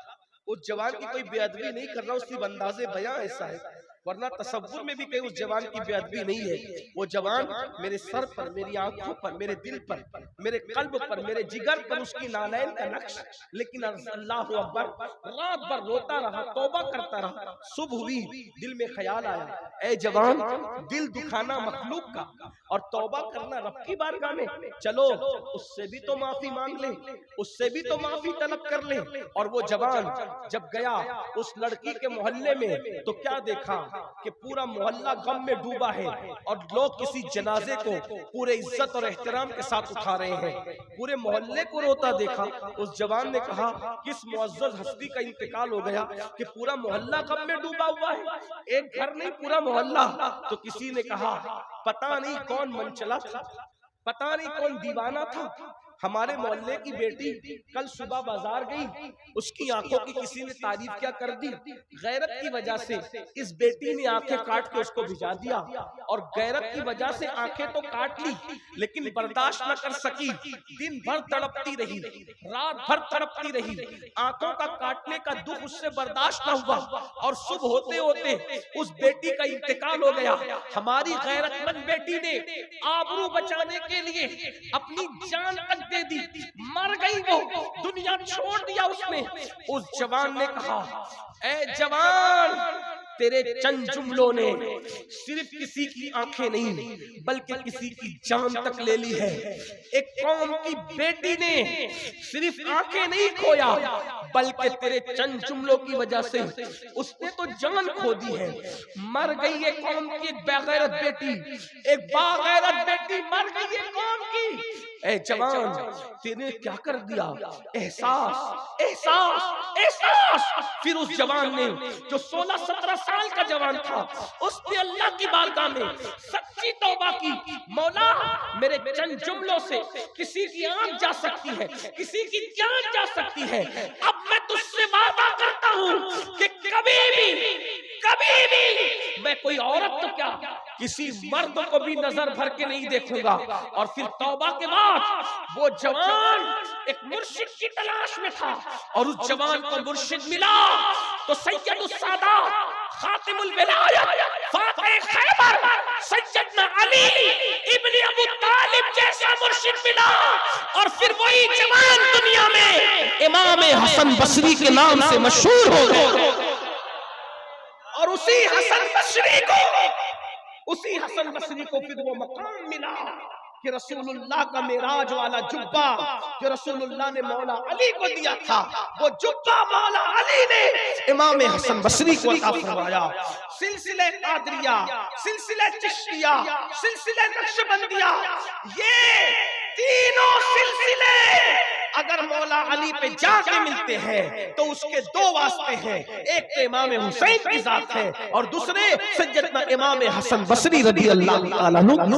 اس جوان کی کوئی بے ادبی نہیں کر رہا، اس کی انداز بیاں ایسا ہے، ورنہ تصور میں بھی کہیں اس جوان کی بے ادبی نہیں ہے. وہ جوان میرے سر پر، میری آنکھوں پر، میرے دل پر، میرے قلب پر، میرے جگر پر اس کی نالین کا نقش. لیکن اللہ اکبر رات بھر روتا رہا، توبہ کرتا رہا. صبح ہوئی دل میں خیال آیا اے جوان دل دکھانا مخلوق کا اور توبہ کرنا رب کی بارگاہ میں، چلو اس سے بھی تو معافی مانگ لیں، اس سے بھی تو معافی طلب کر لیں. اور وہ جوان جب گیا اس لڑکی کے محلے میں تو کیا دیکھا کہ پورا محلہ غم میں ڈوبا ہے اور لوگ کسی جنازے کو پورے عزت اور احترام کے ساتھ اٹھا رہے ہیں. پورے محلے کو روتا دیکھا. اس جوان نے کہا کس معزز ہستی کا انتقال ہو گیا کہ پورا محلہ غم میں ڈوبا ہوا ہے، ایک گھر نہیں پورا محلہ. تو کسی نے کہا پتہ نہیں کون منچلا تھا، پتہ نہیں کون دیوانہ تھا، ہمارے محلے کی بیٹی کل صبح بازار گئی، اس کی آنکھوں کی کسی نے تعریف کیا کر دی، غیرت کی وجہ سے اس بیٹی نے آنکھیں کاٹ کے اس کو بھجا دیا، اور غیرت کی وجہ سے آنکھیں تو کاٹ لی لیکن برداشت نہ کر سکی، دن بھر تڑپتی رہی، رات بھر تڑپتی رہی، آنکھوں کا کاٹنے کا دکھ اس سے برداشت نہ ہوا اور صبح ہوتے ہوتے اس بیٹی کا انتقال ہو گیا. ہماری غیرت مند بیٹی نے آبرو بچانے کے لیے اپنی جان تک دے دی، مر گئی، وہ دنیا چھوڑ دیا اس نے. اس جوان نے کہا اے جوان تیرے چند جملوں نے صرف کسی کی آنکھیں نہیں بلکہ کسی کی جان تک لے لی ہے۔ ایک قوم کی بیٹی نے صرف آنکھیں نہیں کھویا بلکہ تیرے چند جملوں کی وجہ سے اس نے تو جان کھو دی ہے۔ مر گئی ہے قوم کی ایک بغیرت بیٹی، ایک باغیرت بیٹی مر گئی ہے قوم کی۔ اے جوان، تینے کیا کر دیا؟ احساس احساس احساس۔ پھر اس جوان نے جو 16-17 سال کا جوان تھا، اس نے اللہ کی بارگاہ میں سچی توبہ کی، مولا میرے چند جملوں سے کسی کی آنکھ جا سکتی ہے، کسی کی جان جا سکتی ہے، اب میں تجھ سے وعدہ کرتا ہوں کہ کبھی بھی میں کوئی عورت تو کیا کسی مرد کو بھی نظر بھر کے نہیں دیکھوں گا۔ اور پھر توبہ کے بعد وہ جوان ایک مرشد کی تلاش میں تھا، اور اس جوان کو مرشد ملا تو سید السادات، خاتم الولایت، فاتح خیبر، سیدنا علی ابن ابو طالب جیسا مرشد ملا۔ اور پھر وہی جوان دنیا میں امام حسن بصری کے نام سے مشہور ہو گئے۔ اور اسی حسن بصری کو پھر وہ مقام ملا کہ رسول اللہ کا معراج والا جبہ جو رسول اللہ نے مولا علی کو دیا تھا، وہ جبہ مولا علی نے امام حسن بصری کو عطا فرمایا۔ سلسلہ قادریہ، سلسلہ چشتیہ، سلسلہ نقشبندیہ، یہ تینوں سلسلے اگر مولا علی پہ جا کے ملتے ہیں تو اس کے دو واسطے ہیں، ایک تو امام حسین کی ذات ہے اور دوسرے سیدنا امام حسن بصری رضی اللہ تعالیٰ عنہ۔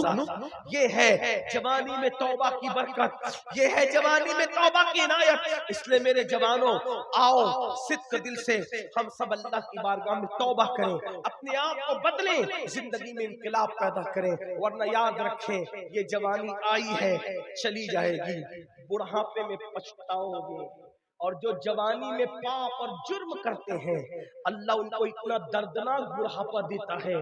یہ ہے جوانی میں توبہ کی برکت، یہ ہے جوانی میں توبہ کی عنایت۔ اس لیے میرے جوانوں، آؤ صدق دل سے ہم سب اللہ کی بارگاہ میں توبہ کریں، اپنے آپ کو بدلیں، زندگی میں انقلاب پیدا کریں، ورنہ یاد رکھیں یہ جوانی آئی ہے چلی جائے گی، بڑھاپے میں پچھتاؤ گے۔ اور جو جوانی میں پاپ اور جرم کرتے ہیں اللہ ان کو اتنا دردناک بڑھاپا دیتا ہے،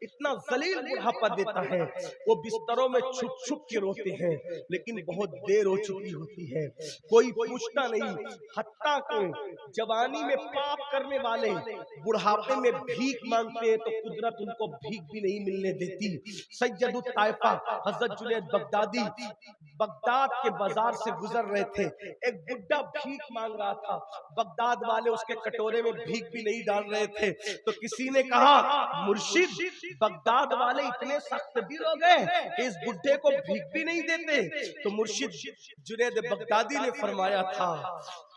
اتنا ذلیل بڑھاپا دیتا ہے، وہ بستروں میں چھپ چھپ کے روتے ہیں لیکن بہت دیر ہو چکی ہوتی ہے، کوئی پوچھتا نہیں۔ حتیٰ کہ جوانی میں پاپ کرنے والے بڑھاپے میں بھیک مانگتے ہیں تو قدرت ان کو بھیک بھی نہیں ملنے دیتی۔ سید الطائفہ حضرت جنید بغدادی بغداد کے بازار سے گزر رہے تھے، ایک بڈھا بھیک مانگ رہا تھا، بغداد والے اس کے کٹورے میں بھیک بھی نہیں ڈال رہے تھے، تو کسی نے کہا مرشد بغداد والے اتنے سخت دل ہو گئے کہ اس بڈھے کو بھیک بھی نہیں دیتے۔ تو مرشد جنید بغدادی نے فرمایا تھا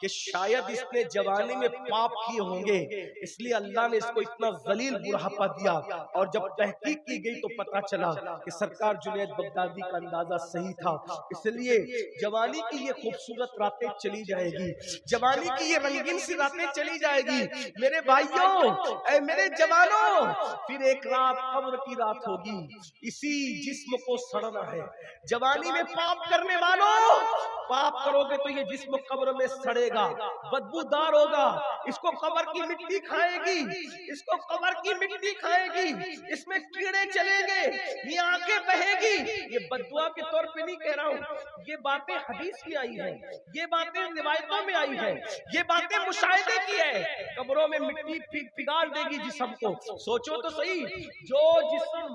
کہ شاید اس نے جوانی میں پاپ کیے ہوں گے، اس لیے اللہ نے اس کو اتنا ذلیل بڑھاپا دیا۔ اور جب تحقیق کی گئی تو پتا چلا کہ سرکار جنید بغدادی کا اندازہ صحیح تھا۔ اس لیے جوانی کی یہ خوبصورت راتیں چلی جائے گی، جوانی کی یہ رنگین سی راتیں چلی جائے گی میرے بھائیوں، اے میرے جوانوں، پھر ایک رات قبر کی رات ہوگی، اسی جسم کو سڑنا ہے۔ جوانی میں پاپ کرنے والوں، پاپ کرو گے تو یہ جسم قبر میں سڑے گا، بدبودار ہوگا، اس کو قبر کی مٹی کھائے گی، اس کو قبر کی مٹی کھائے گی، اس میں کیڑے چلیں گے، یہ آنکھیں بہے گی۔ یہ بددعا کے طور پہ نہیں کہہ رہا ہوں، یہ باتیں حدیث کی آئی ہیں، یہ باتیں روایتوں میں آئی ہیں، یہ باتیں مشاہدے کی ہے۔ قبروں میں مٹی پگھال دے گی جسم کو۔ سوچو تو صحیح، جو جسم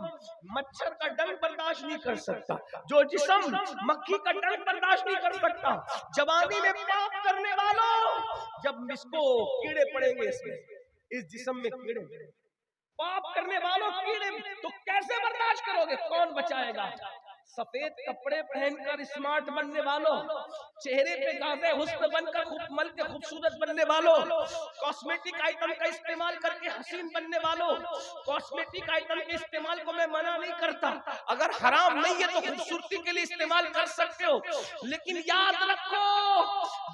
مچھر کا ڈنگ برداشت نہیں کر سکتا، جو جسم مکھی کا ڈنگ برداشت نہیں کر سکتا، جوانی میں پاپ کرنے والوں، جب اس کو کیڑے پڑیں گے، اس جسم میں کیڑے، پاپ کرنے والوں کیڑے، تو کیسے برداشت کرو گے؟ کون بچائے گا؟ سفید کپڑے پہن کر اسمارٹ بننے والوں، چہرے پہ گازے حسن بن کر مل کے خوبصورت بننے والوں، کاسمیٹک آئٹم کا استعمال کر کے حسین بننے والوں، کاسمیٹک آئٹم کے استعمال کو میں منع نہیں کرتا، اگر حرام نہیں ہے تو خوبصورتی کے لیے استعمال کر سکتے ہو، لیکن یاد رکھو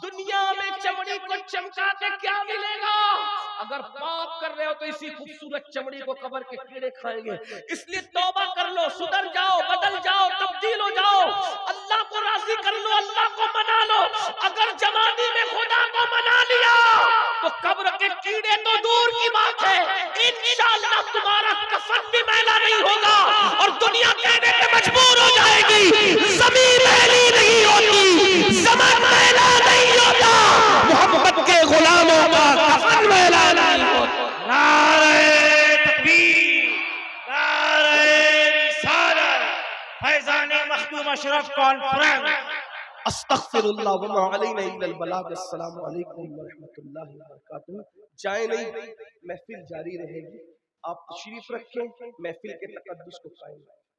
دنیا میں چمڑی کو چمکا کے کیا ملے گا؟ اگر پاپ کر رہے ہو تو اسی خوبصورت چمڑی کو قبر کے کیڑے کھائیں گے۔ اس لیے توبہ کر لو، سدھر جاؤ، بدل جاؤ، تبدیل ہو جاؤ، اللہ کو راضی کر لو، اللہ کو منا لو۔ اگر جوانی میں خدا کو منا لیا تو قبر کے کیڑے تو دور کی بات ہے، انشاءاللہ تمہارا کفن بھی میلا نہیں ہوگا اور دنیا کہنے پہ مجبور ہو جائے گی زمین میلی نہیں ہوتی، زمین میلا نہیں ہوتا، محبت کے غلاموں کا کفن میلا نہیں ہوتا۔ نعرہ اشرف کانفرنس۔ استغفر اللہ وما علینا الا البلاغ۔ السلام علیکم ورحمۃ اللہ وبرکاتہ۔ جائیں نہیں، محفل جاری رہے گی، آپ تشریف رکھیں، محفل کے تقدس کو قائم رکھیں۔